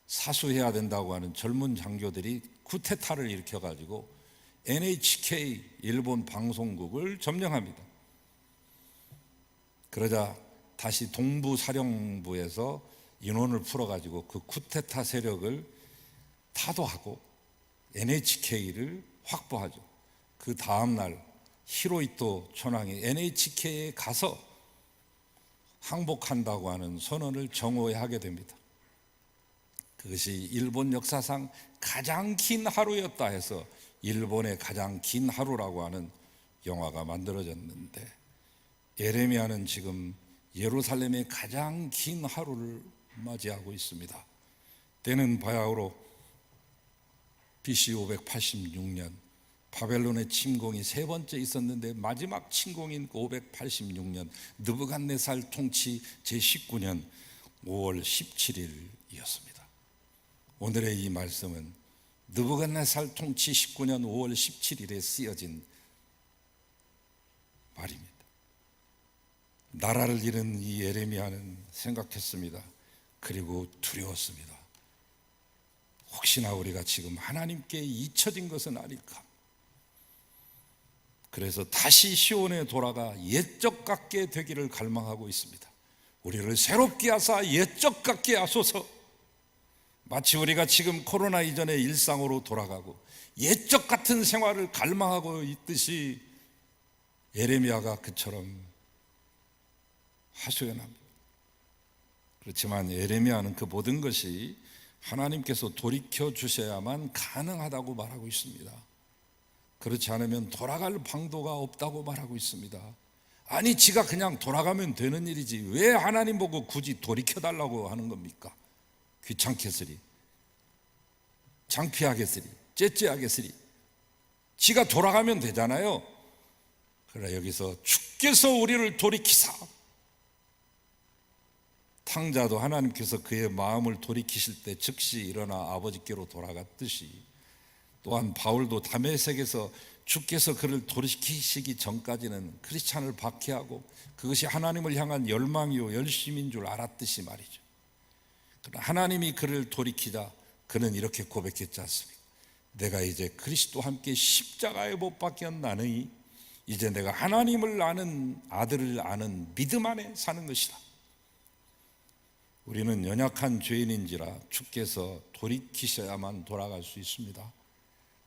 사수해야 된다고 하는 젊은 장교들이 쿠데타를 일으켜가지고 NHK 일본 방송국을 점령합니다. 그러자 다시 동부사령부에서 인원을 풀어가지고 그 쿠데타 세력을 타도하고 NHK를 확보하죠. 그 다음날 히로히토 촌왕이 NHK에 가서 항복한다고 하는 선언을 정오에 하게 됩니다. 그것이 일본 역사상 가장 긴 하루였다 해서 일본의 가장 긴 하루라고 하는 영화가 만들어졌는데, 예레미야는 지금 예루살렘의 가장 긴 하루를 맞이하고 있습니다. 때는 바야흐로 BC 586년 바벨론의 침공이 세 번째 있었는데 마지막 침공인 586년 느부갓네살 통치 제19년 5월 17일이었습니다. 오늘의 이 말씀은 느부갓네살 통치 19년 5월 17일에 쓰여진 말입니다. 나라를 잃은 이 예레미야는 생각했습니다. 그리고 두려웠습니다. 혹시나 우리가 지금 하나님께 잊혀진 것은 아닐까. 그래서 다시 시온에 돌아가 옛적 같게 되기를 갈망하고 있습니다. 우리를 새롭게 하사 옛적 같게 하소서. 마치 우리가 지금 코로나 이전의 일상으로 돌아가고 옛적 같은 생활을 갈망하고 있듯이 예레미야가 그처럼 하소연합니다. 그렇지만 예레미야는 그 모든 것이 하나님께서 돌이켜 주셔야만 가능하다고 말하고 있습니다. 그렇지 않으면 돌아갈 방도가 없다고 말하고 있습니다. 아니, 지가 그냥 돌아가면 되는 일이지 왜 하나님 보고 굳이 돌이켜달라고 하는 겁니까? 귀찮겠으리, 창피하겠으리, 째째하겠으리. 지가 돌아가면 되잖아요. 그러나 여기서 주께서 우리를 돌이키사, 탕자도 하나님께서 그의 마음을 돌이키실 때 즉시 일어나 아버지께로 돌아갔듯이, 또한 바울도 다메섹에서 주께서 그를 돌이키시기 전까지는 크리스찬을 박해하고 그것이 하나님을 향한 열망이요 열심인 줄 알았듯이 말이죠. 그러나 하나님이 그를 돌이키자 그는 이렇게 고백했지 않습니까? 내가 이제 그리스도와 함께 십자가에 못 박혔나니 이제 내가 하나님을 아는 아들을 아는 믿음 안에 사는 것이다. 우리는 연약한 죄인인지라 주께서 돌이키셔야만 돌아갈 수 있습니다.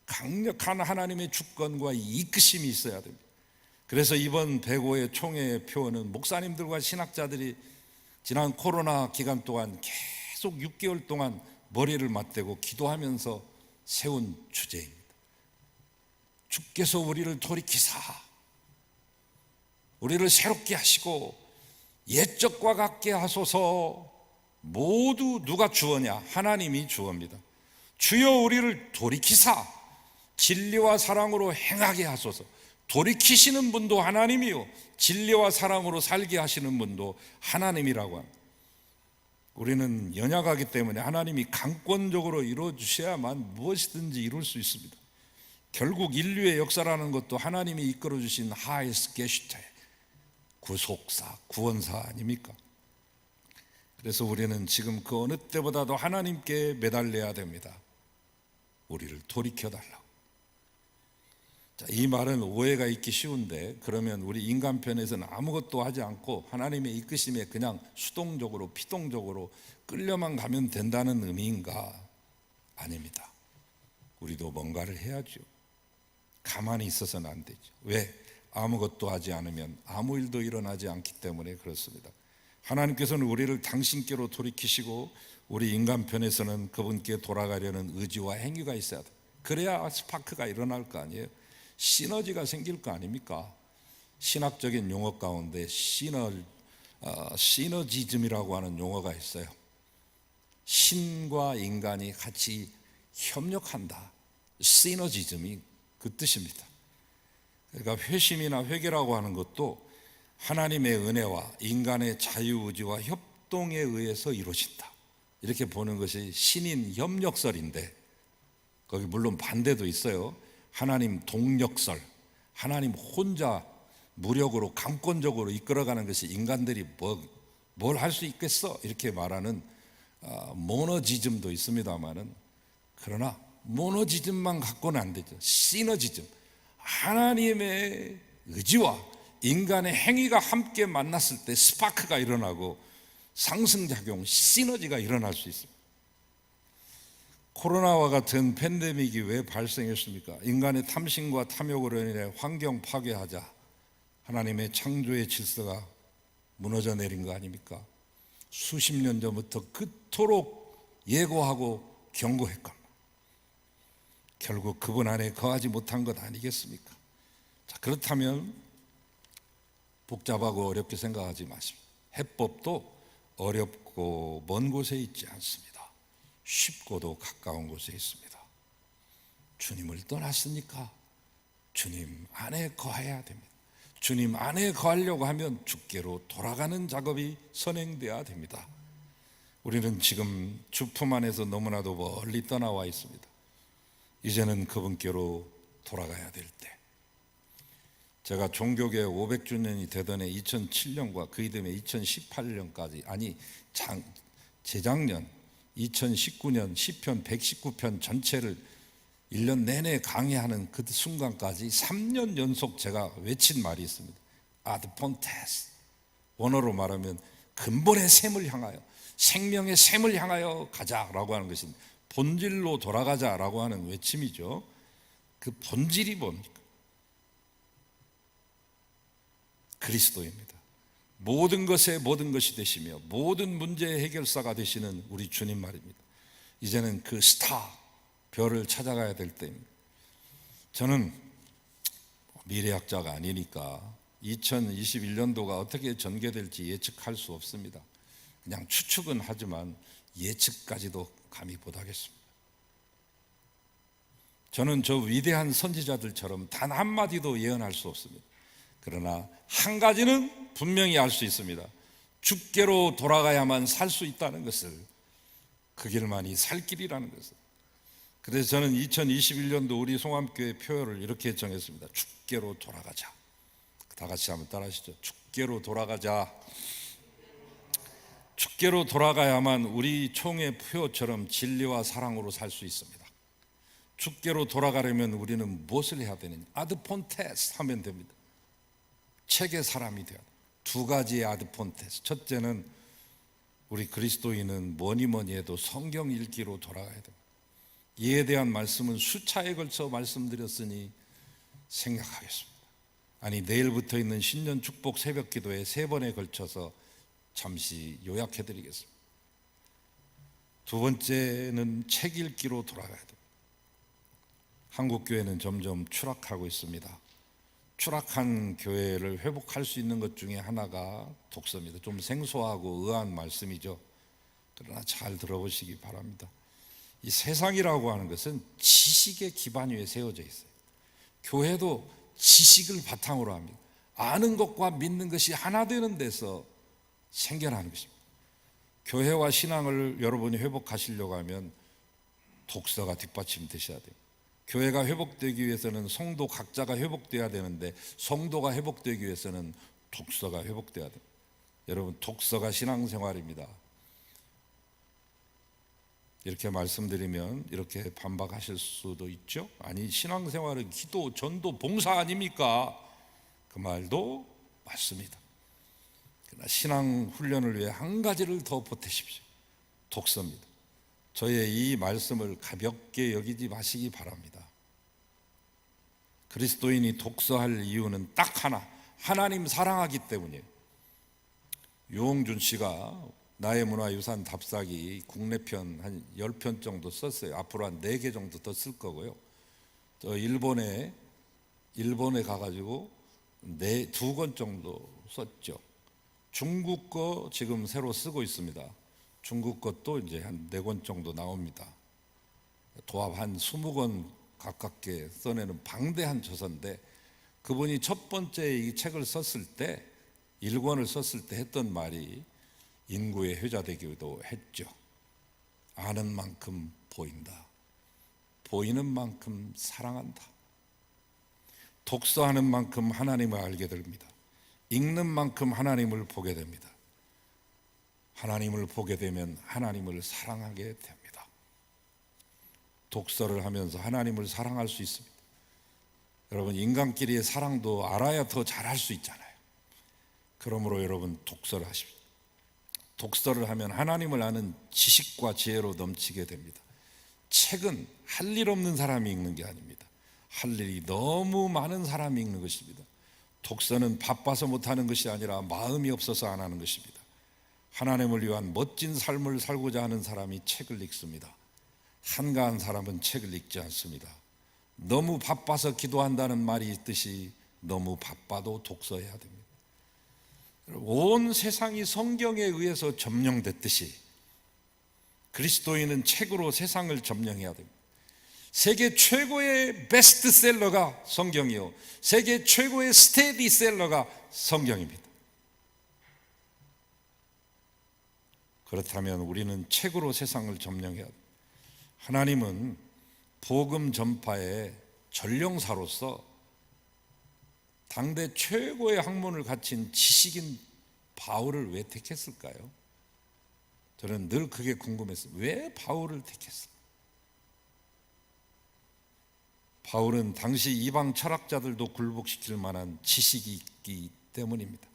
강력한 하나님의 주권과 이끄심이 있어야 됩니다. 그래서 이번 105회 총회의 표어는 목사님들과 신학자들이 지난 코로나 기간 동안 계속 6개월 동안 머리를 맞대고 기도하면서 세운 주제입니다. 주께서 우리를 돌이키사 우리를 새롭게 하시고 옛적과 같게 하소서. 모두 누가 주어냐? 하나님이 주어입니다. 주여 우리를 돌이키사 진리와 사랑으로 행하게 하소서. 돌이키시는 분도 하나님이요 진리와 사랑으로 살게 하시는 분도 하나님이라고 합니다. 우리는 연약하기 때문에 하나님이 강권적으로 이루어주셔야만 무엇이든지 이룰 수 있습니다. 결국 인류의 역사라는 것도 하나님이 이끌어주신 하이스 게슈테, 구속사, 구원사 아닙니까? 그래서 우리는 지금 그 어느 때보다도 하나님께 매달려야 됩니다. 우리를 돌이켜달라고. 자, 이 말은 오해가 있기 쉬운데, 그러면 우리 인간편에서는 아무것도 하지 않고 하나님의 이끄심에 그냥 수동적으로 피동적으로 끌려만 가면 된다는 의미인가? 아닙니다. 우리도 뭔가를 해야죠. 가만히 있어서는 안 되죠. 왜? 아무것도 하지 않으면 아무 일도 일어나지 않기 때문에 그렇습니다. 하나님께서는 우리를 당신께로 돌이키시고 우리 인간편에서는 그분께 돌아가려는 의지와 행위가 있어야 돼. 그래야 스파크가 일어날 거 아니에요. 시너지가 생길 거 아닙니까? 신학적인 용어 가운데 시너지즘이라고 하는 용어가 있어요. 신과 인간이 같이 협력한다. 시너지즘이 그 뜻입니다. 그러니까 회심이나 회개라고 하는 것도 하나님의 은혜와 인간의 자유의지와 협동에 의해서 이루어진다. 이렇게 보는 것이 신인 협력설인데, 거기 물론 반대도 있어요. 하나님 동력설, 하나님 혼자 무력으로 강권적으로 이끌어가는 것이 인간들이 뭘 할 수 있겠어? 이렇게 말하는 모너지즘도 있습니다만은, 그러나 모너지즘만 갖고는 안 되죠. 시너지즘, 하나님의 의지와 인간의 행위가 함께 만났을 때 스파크가 일어나고 상승작용, 시너지가 일어날 수 있습니다. 코로나와 같은 팬데믹이 왜 발생했습니까? 인간의 탐심과 탐욕으로 인해 환경 파괴하자 하나님의 창조의 질서가 무너져 내린 거 아닙니까? 수십 년 전부터 그토록 예고하고 경고했건 결국 그분 안에 거하지 못한 것 아니겠습니까? 자, 그렇다면 복잡하고 어렵게 생각하지 마십시오. 해법도 어렵고 먼 곳에 있지 않습니다. 쉽고도 가까운 곳에 있습니다. 주님을 떠났으니까 주님 안에 거해야 됩니다. 주님 안에 거하려고 하면 주께로 돌아가는 작업이 선행돼야 됩니다. 우리는 지금 주품 안에서 너무나도 멀리 떠나와 있습니다. 이제는 그분께로 돌아가야 될 때, 제가 종교계 500주년이 되던 해 2007년과 그 이듬해 2018년까지, 아니 재작년 2019년 시편 119편 전체를 1년 내내 강의하는 그 순간까지 3년 연속 제가 외친 말이 있습니다. Ad fontes, 원어로 말하면 근본의 샘을 향하여, 생명의 샘을 향하여 가자라고 하는 것인, 본질로 돌아가자라고 하는 외침이죠. 그 본질이 뭡니까? 그리스도입니다. 모든 것에 모든 것이 되시며 모든 문제의 해결사가 되시는 우리 주님 말입니다. 이제는 그 스타, 별을 찾아가야 될 때입니다. 저는 미래학자가 아니니까 2021년도가 어떻게 전개될지 예측할 수 없습니다. 그냥 추측은 하지만 예측까지도 감히 못하겠습니다. 저는 저 위대한 선지자들처럼 단 한마디도 예언할 수 없습니다. 그러나 한 가지는 분명히 알 수 있습니다. 주께로 돌아가야만 살 수 있다는 것을, 그 길만이 살 길이라는 것을. 그래서 저는 2021년도 우리 송암교회 표어를 이렇게 정했습니다. 주께로 돌아가자. 다 같이 한번 따라하시죠. 주께로 돌아가자. 주께로 돌아가야만 우리 총의 표어처럼 진리와 사랑으로 살 수 있습니다. 주께로 돌아가려면 우리는 무엇을 해야 되느냐? 아드폰테스 하면 됩니다. 책의 사람이 되어야 됩니다. 두 가지의 아드폰테스. 첫째는 우리 그리스도인은 뭐니 해도 성경 읽기로 돌아가야 됩니다. 이에 대한 말씀은 수차에 걸쳐 말씀드렸으니 생략하겠습니다. 아니, 내일부터 있는 신년 축복 새벽 기도에 3번에 걸쳐서 잠시 요약해드리겠습니다. 두 번째는 책 읽기로 돌아가야 됩니다. 한국교회는 점점 추락하고 있습니다. 추락한 교회를 회복할 수 있는 것 중에 하나가 독서입니다. 좀 생소하고 의아한 말씀이죠. 그러나 잘 들어보시기 바랍니다. 이 세상이라고 하는 것은 지식의 기반 위에 세워져 있어요. 교회도 지식을 바탕으로 합니다. 아는 것과 믿는 것이 하나 되는 데서 생겨나는 것입니다. 교회와 신앙을 여러분이 회복하시려고 하면 독서가 뒷받침 되셔야 돼요. 교회가 회복되기 위해서는 성도 각자가 회복돼야 되는데, 성도가 회복되기 위해서는 독서가 회복돼야 돼요. 여러분, 독서가 신앙생활입니다. 이렇게 말씀드리면 이렇게 반박하실 수도 있죠. 아니, 신앙생활은 기도, 전도, 봉사 아닙니까? 그 말도 맞습니다. 그러나 신앙 훈련을 위해 한 가지를 더 보태십시오. 독서입니다. 저의 이 말씀을 가볍게 여기지 마시기 바랍니다. 그리스도인이 독서할 이유는 딱 하나, 하나님 사랑하기 때문이에요. 유홍준 씨가 나의 문화유산 답사기 국내편 한 10편 정도 썼어요. 앞으로 한 4개 정도 더 쓸 거고요. 저 일본에 가가지고 2권 정도 썼죠. 중국 거 지금 새로 쓰고 있습니다. 중국 것도 이제 한 4권 정도 나옵니다. 도합 한 20권 가깝게 써내는 방대한 저서인데, 그분이 첫 번째 이 책을 썼을 때, 1권을 썼을 때 했던 말이 인구의 효자되기도 했죠. 아는 만큼 보인다. 보이는 만큼 사랑한다. 독서하는 만큼 하나님을 알게 됩니다. 읽는 만큼 하나님을 보게 됩니다. 하나님을 보게 되면 하나님을 사랑하게 됩니다. 독서를 하면서 하나님을 사랑할 수 있습니다. 여러분, 인간끼리의 사랑도 알아야 더 잘할 수 있잖아요. 그러므로 여러분, 독서를 하십시오. 독서를 하면 하나님을 아는 지식과 지혜로 넘치게 됩니다. 책은 할 일 없는 사람이 읽는 게 아닙니다. 할 일이 너무 많은 사람이 읽는 것입니다. 독서는 바빠서 못하는 것이 아니라 마음이 없어서 안 하는 것입니다. 하나님을 위한 멋진 삶을 살고자 하는 사람이 책을 읽습니다. 한가한 사람은 책을 읽지 않습니다. 너무 바빠서 기도한다는 말이 있듯이 너무 바빠도 독서해야 됩니다. 온 세상이 성경에 의해서 점령됐듯이 그리스도인은 책으로 세상을 점령해야 됩니다. 세계 최고의 베스트셀러가 성경이요, 세계 최고의 스테디셀러가 성경입니다. 그렇다면 우리는 책으로 세상을 점령해야 합니다. 하나님은 복음 전파의 전령사로서 당대 최고의 학문을 갖춘 지식인 바울을 왜 택했을까요? 저는 늘 그게 궁금했어요. 왜 바울을 택했을까? 바울은 당시 이방 철학자들도 굴복시킬 만한 지식이 있기 때문입니다.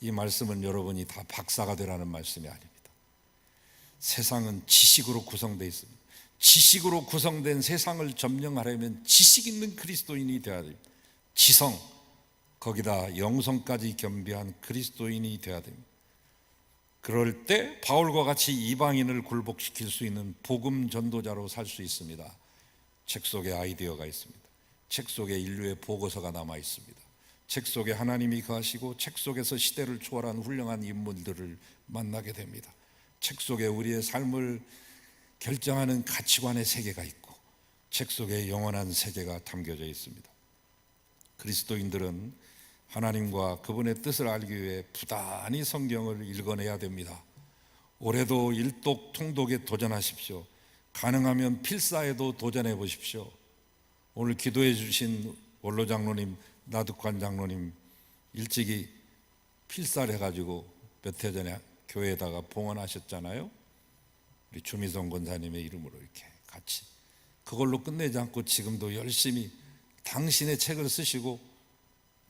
이 말씀은 여러분이 다 박사가 되라는 말씀이 아닙니다. 세상은 지식으로 구성되어 있습니다. 지식으로 구성된 세상을 점령하려면 지식 있는 그리스도인이 되어야 됩니다. 지성, 거기다 영성까지 겸비한 그리스도인이 되어야 됩니다. 그럴 때 바울과 같이 이방인을 굴복시킬 수 있는 복음 전도자로 살 수 있습니다. 책 속에 아이디어가 있습니다. 책 속에 인류의 보고서가 남아 있습니다. 책 속에 하나님이 거하시고 책 속에서 시대를 초월한 훌륭한 인물들을 만나게 됩니다. 책 속에 우리의 삶을 결정하는 가치관의 세계가 있고 책 속에 영원한 세계가 담겨져 있습니다. 그리스도인들은 하나님과 그분의 뜻을 알기 위해 부단히 성경을 읽어내야 됩니다. 올해도 일독 통독에 도전하십시오. 가능하면 필사에도 도전해 보십시오. 오늘 기도해 주신 원로 장로님, 나득관 장로님 일찍이 필사를 해가지고 몇 해 전에 교회에다가 봉헌하셨잖아요. 우리 주미성 권사님의 이름으로 이렇게 같이 그걸로 끝내지 않고 지금도 열심히 당신의 책을 쓰시고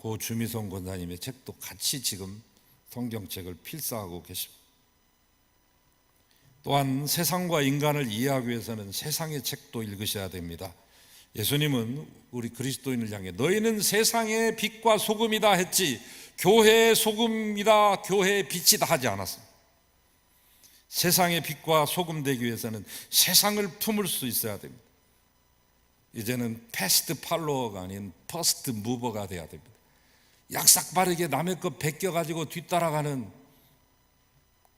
그 주미성 권사님의 책도 같이 지금 성경책을 필사하고 계십니다. 또한 세상과 인간을 이해하기 위해서는 세상의 책도 읽으셔야 됩니다. 예수님은 우리 그리스도인을 향해 너희는 세상의 빛과 소금이다 했지 교회의 소금이다, 교회의 빛이다 하지 않았습니다. 세상의 빛과 소금 되기 위해서는 세상을 품을 수 있어야 됩니다. 이제는 패스트 팔로워가 아닌 퍼스트 무버가 돼야 됩니다. 약삭 빠르게 남의 것 베껴가지고 뒤따라가는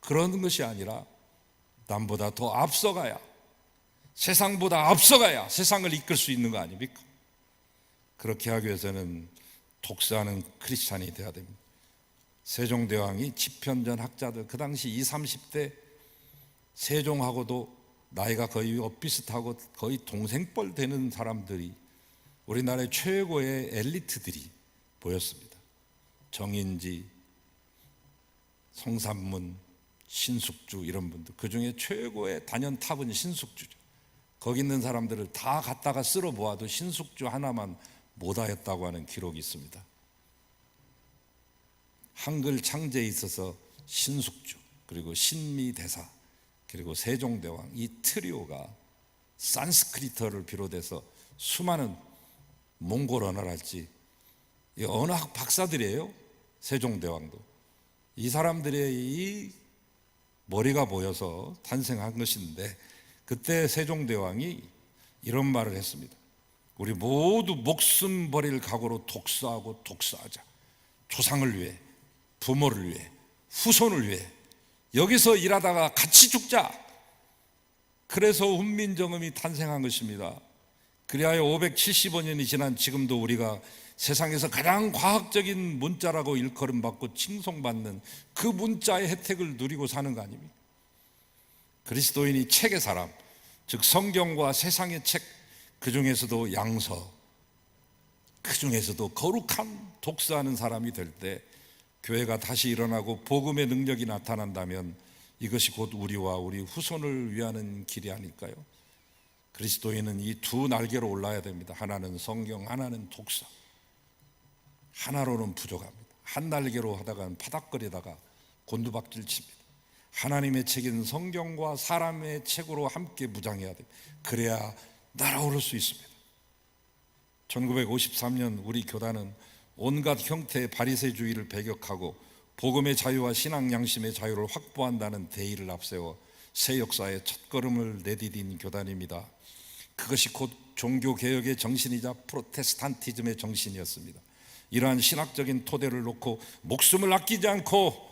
그런 것이 아니라 남보다 더 앞서가야, 세상보다 앞서가야 세상을 이끌 수 있는 거 아닙니까? 그렇게 하기 위해서는 독서하는 크리스찬이 되어야 됩니다. 세종대왕이 집현전 학자들, 그 당시 20, 30대 세종하고도 나이가 거의 비슷하고 거의 동생뻘 되는 사람들이 우리나라의 최고의 엘리트들이 보였습니다. 정인지, 송삼문, 신숙주 이런 분들, 그 중에 최고의 단연탑은 신숙주죠. 거기 있는 사람들을 다 갖다가 쓸어 모아도 신숙주 하나만 못하였다고 하는 기록이 있습니다. 한글 창제에 있어서 신숙주, 그리고 신미대사, 그리고 세종대왕, 이 트리오가 산스크리트어를 비롯해서 수많은 몽골 언어랄지 언어학 박사들이에요. 세종대왕도 이 사람들의 이 머리가 모여서 탄생한 것인데, 그때 세종대왕이 이런 말을 했습니다. 우리 모두 목숨 버릴 각오로 독서하고 독서하자. 조상을 위해, 부모를 위해, 후손을 위해 여기서 일하다가 같이 죽자. 그래서 훈민정음이 탄생한 것입니다. 그리하여 575년이 지난 지금도 우리가 세상에서 가장 과학적인 문자라고 일컬음받고 칭송받는 그 문자의 혜택을 누리고 사는 거 아닙니까? 그리스도인이 책의 사람, 즉 성경과 세상의 책, 그 중에서도 양서, 그 중에서도 거룩한 독서하는 사람이 될 때 교회가 다시 일어나고 복음의 능력이 나타난다면 이것이 곧 우리와 우리 후손을 위하는 길이 아닐까요? 그리스도인은 이 두 날개로 올라야 됩니다. 하나는 성경, 하나는 독서. 하나로는 부족합니다. 한 날개로 하다가는 파닥거리다가 곤두박질 칩니다. 하나님의 책인 성경과 사람의 책으로 함께 무장해야 됩니다. 그래야 날아오를 수 있습니다. 1953년 우리 교단은 온갖 형태의 바리새주의를 배격하고 복음의 자유와 신앙 양심의 자유를 확보한다는 대의를 앞세워 새 역사의 첫걸음을 내디딘 교단입니다. 그것이 곧 종교개혁의 정신이자 프로테스탄티즘의 정신이었습니다. 이러한 신학적인 토대를 놓고 목숨을 아끼지 않고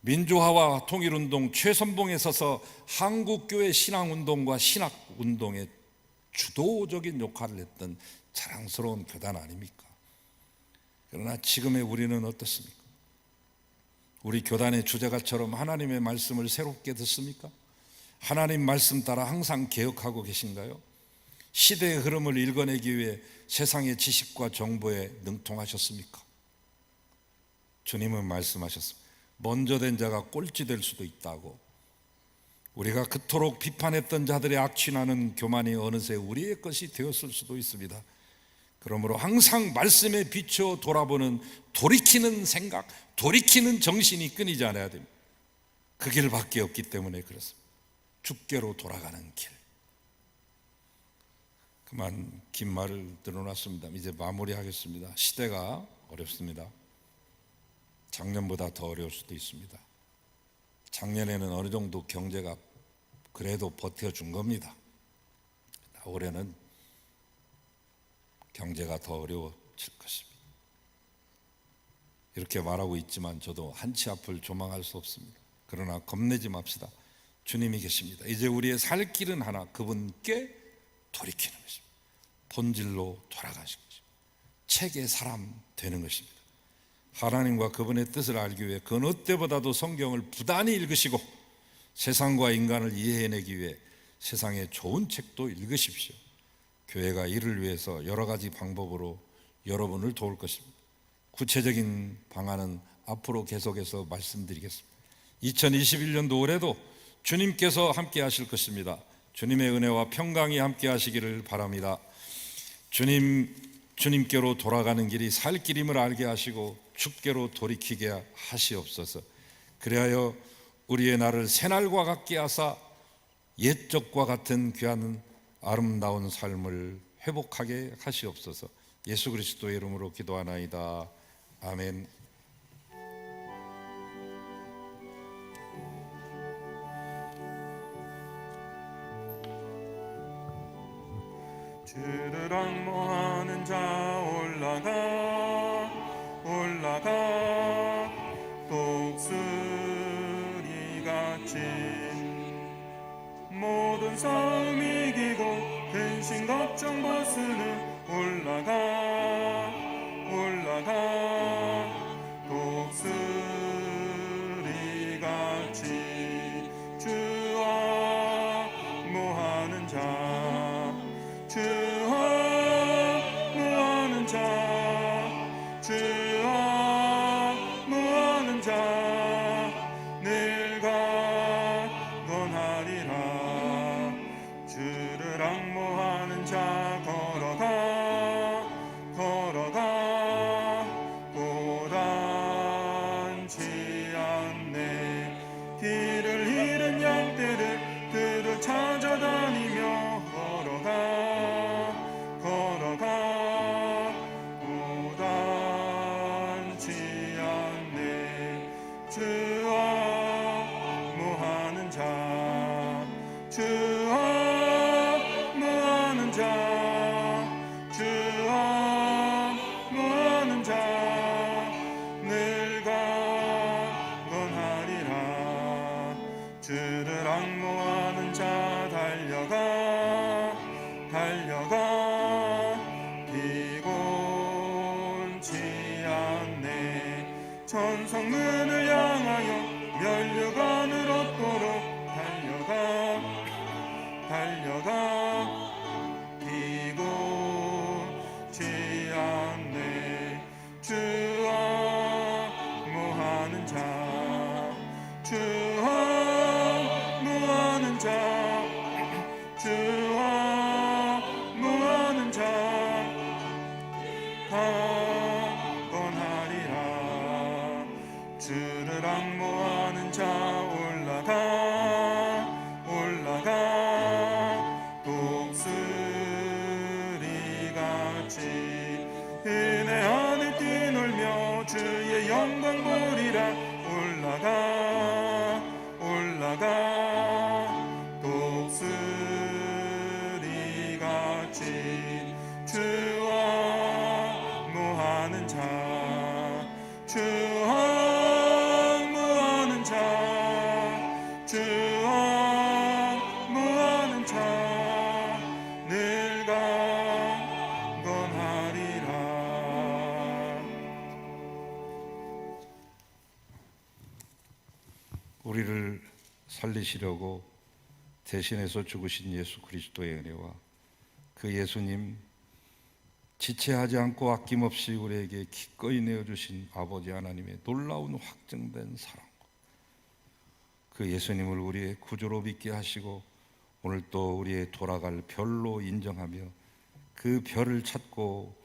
민주화와 통일운동 최선봉에 서서 한국교회 신앙운동과 신학운동의 주도적인 역할을 했던 자랑스러운 교단 아닙니까? 그러나 지금의 우리는 어떻습니까? 우리 교단의 주제가처럼 하나님의 말씀을 새롭게 듣습니까? 하나님 말씀 따라 항상 개혁하고 계신가요? 시대의 흐름을 읽어내기 위해 세상의 지식과 정보에 능통하셨습니까? 주님은 말씀하셨습니다. 먼저 된 자가 꼴찌 될 수도 있다고. 우리가 그토록 비판했던 자들의 악취나는 교만이 어느새 우리의 것이 되었을 수도 있습니다. 그러므로 항상 말씀에 비춰 돌아보는 돌이키는 생각, 돌이키는 정신이 끊이지 않아야 됩니다. 그 길밖에 없기 때문에 그렇습니다. 주께로 돌아가는 길. 그만 긴 말을 들어놨습니다. 이제 마무리하겠습니다. 시대가 어렵습니다. 작년보다 더 어려울 수도 있습니다. 작년에는 어느 정도 경제가 그래도 버텨준 겁니다. 올해는 경제가 더 어려워질 것입니다. 이렇게 말하고 있지만 저도 한치 앞을 조망할 수 없습니다. 그러나 겁내지 맙시다. 주님이 계십니다. 이제 우리의 살 길은 하나, 그분께 돌이키는 것입니다. 본질로 돌아가신 것입니다. 책의 사람 되는 것입니다. 하나님과 그분의 뜻을 알기 위해 그 어느 때보다도 성경을 부단히 읽으시고 세상과 인간을 이해해내기 위해 세상의 좋은 책도 읽으십시오. 교회가 이를 위해서 여러 가지 방법으로 여러분을 도울 것입니다. 구체적인 방안은 앞으로 계속해서 말씀드리겠습니다. 2021년도 올해도 주님께서 함께 하실 것입니다. 주님의 은혜와 평강이 함께 하시기를 바랍니다. 주님께로 돌아가는 길이 살 길임을 알게 하시고 주께로 돌이키게 하시옵소서. 그리하여 우리의 날을 새날과 같게 하사 옛적과 같은 귀한 아름다운 삶을 회복하게 하시옵소서. 예수 그리스도의 이름으로 기도하나이다. 아멘. 주를 앙모하는 자 올라가 독수리같이 모든 싸움 이기고 근심 걱정 벗으는 올라가 독수리같이 주와 모하는 자 주와 모하는 자 주와 모하는 자 늘 강건하리라. 주를 앙모하는 자 걸어가 고단치 않네. 길을 잃은 양떼를 그를 찾아다니며 걸어가 고단치 않네. 주와 모하는 자 주와 모하는 자 주와 모하는 자 늘 강건하리라. 주를 앙모하는 자 달려가 피곤치 않네. 천성문을 향하여 면류관을 얻도록 달려가 피곤치 않네. 주와 모하는 자 주와 모하는 자 주와 모하는 자 강건하리라. 주를 앙모하는 자 올라가 독수리같이 은혜 안에 뛰놀며 주의 영광 보리라. 올라가 독수리같이 주와 모하는 자 주와 모하는 자 주와 모하는 자 늘 우리를 살리시려고 대신해서 죽으신 예수 그리스도의 은혜와 그 예수님 지체하지 않고 아낌없이 우리에게 기꺼이 내어주신 아버지 하나님의 놀라운 확증된 사랑, 그 예수님을 우리의 구주로 믿게 하시고 오늘 또 우리의 돌아갈 별로 인정하며 그 별을 찾고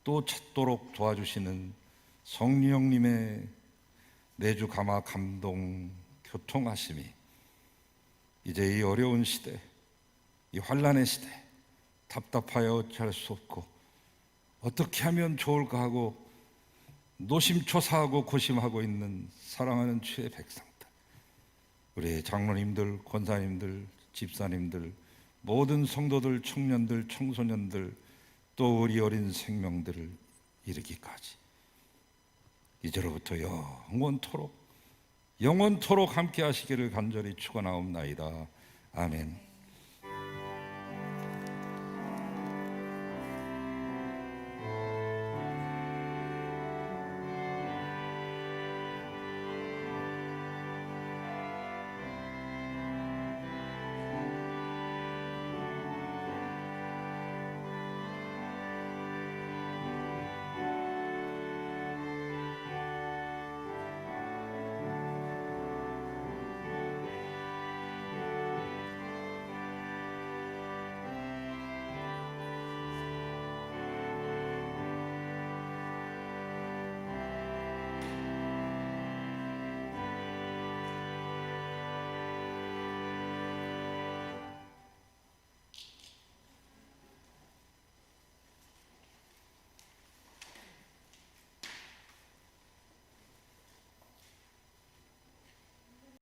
또 찾도록 도와주시는 성령님의 내주 감화 감동 교통하심이 이제 이 어려운 시대, 이 환난의 시대, 답답하여 어찌할 수 없고 어떻게 하면 좋을까 하고 노심초사하고 고심하고 있는 사랑하는 주의 백성들, 우리의 장로님들, 권사님들, 집사님들, 모든 성도들, 청년들, 청소년들, 또 우리 어린 생명들을 이르기까지 이제로부터 영원토록 함께 하시기를 간절히 축원하옵나이다. 아멘.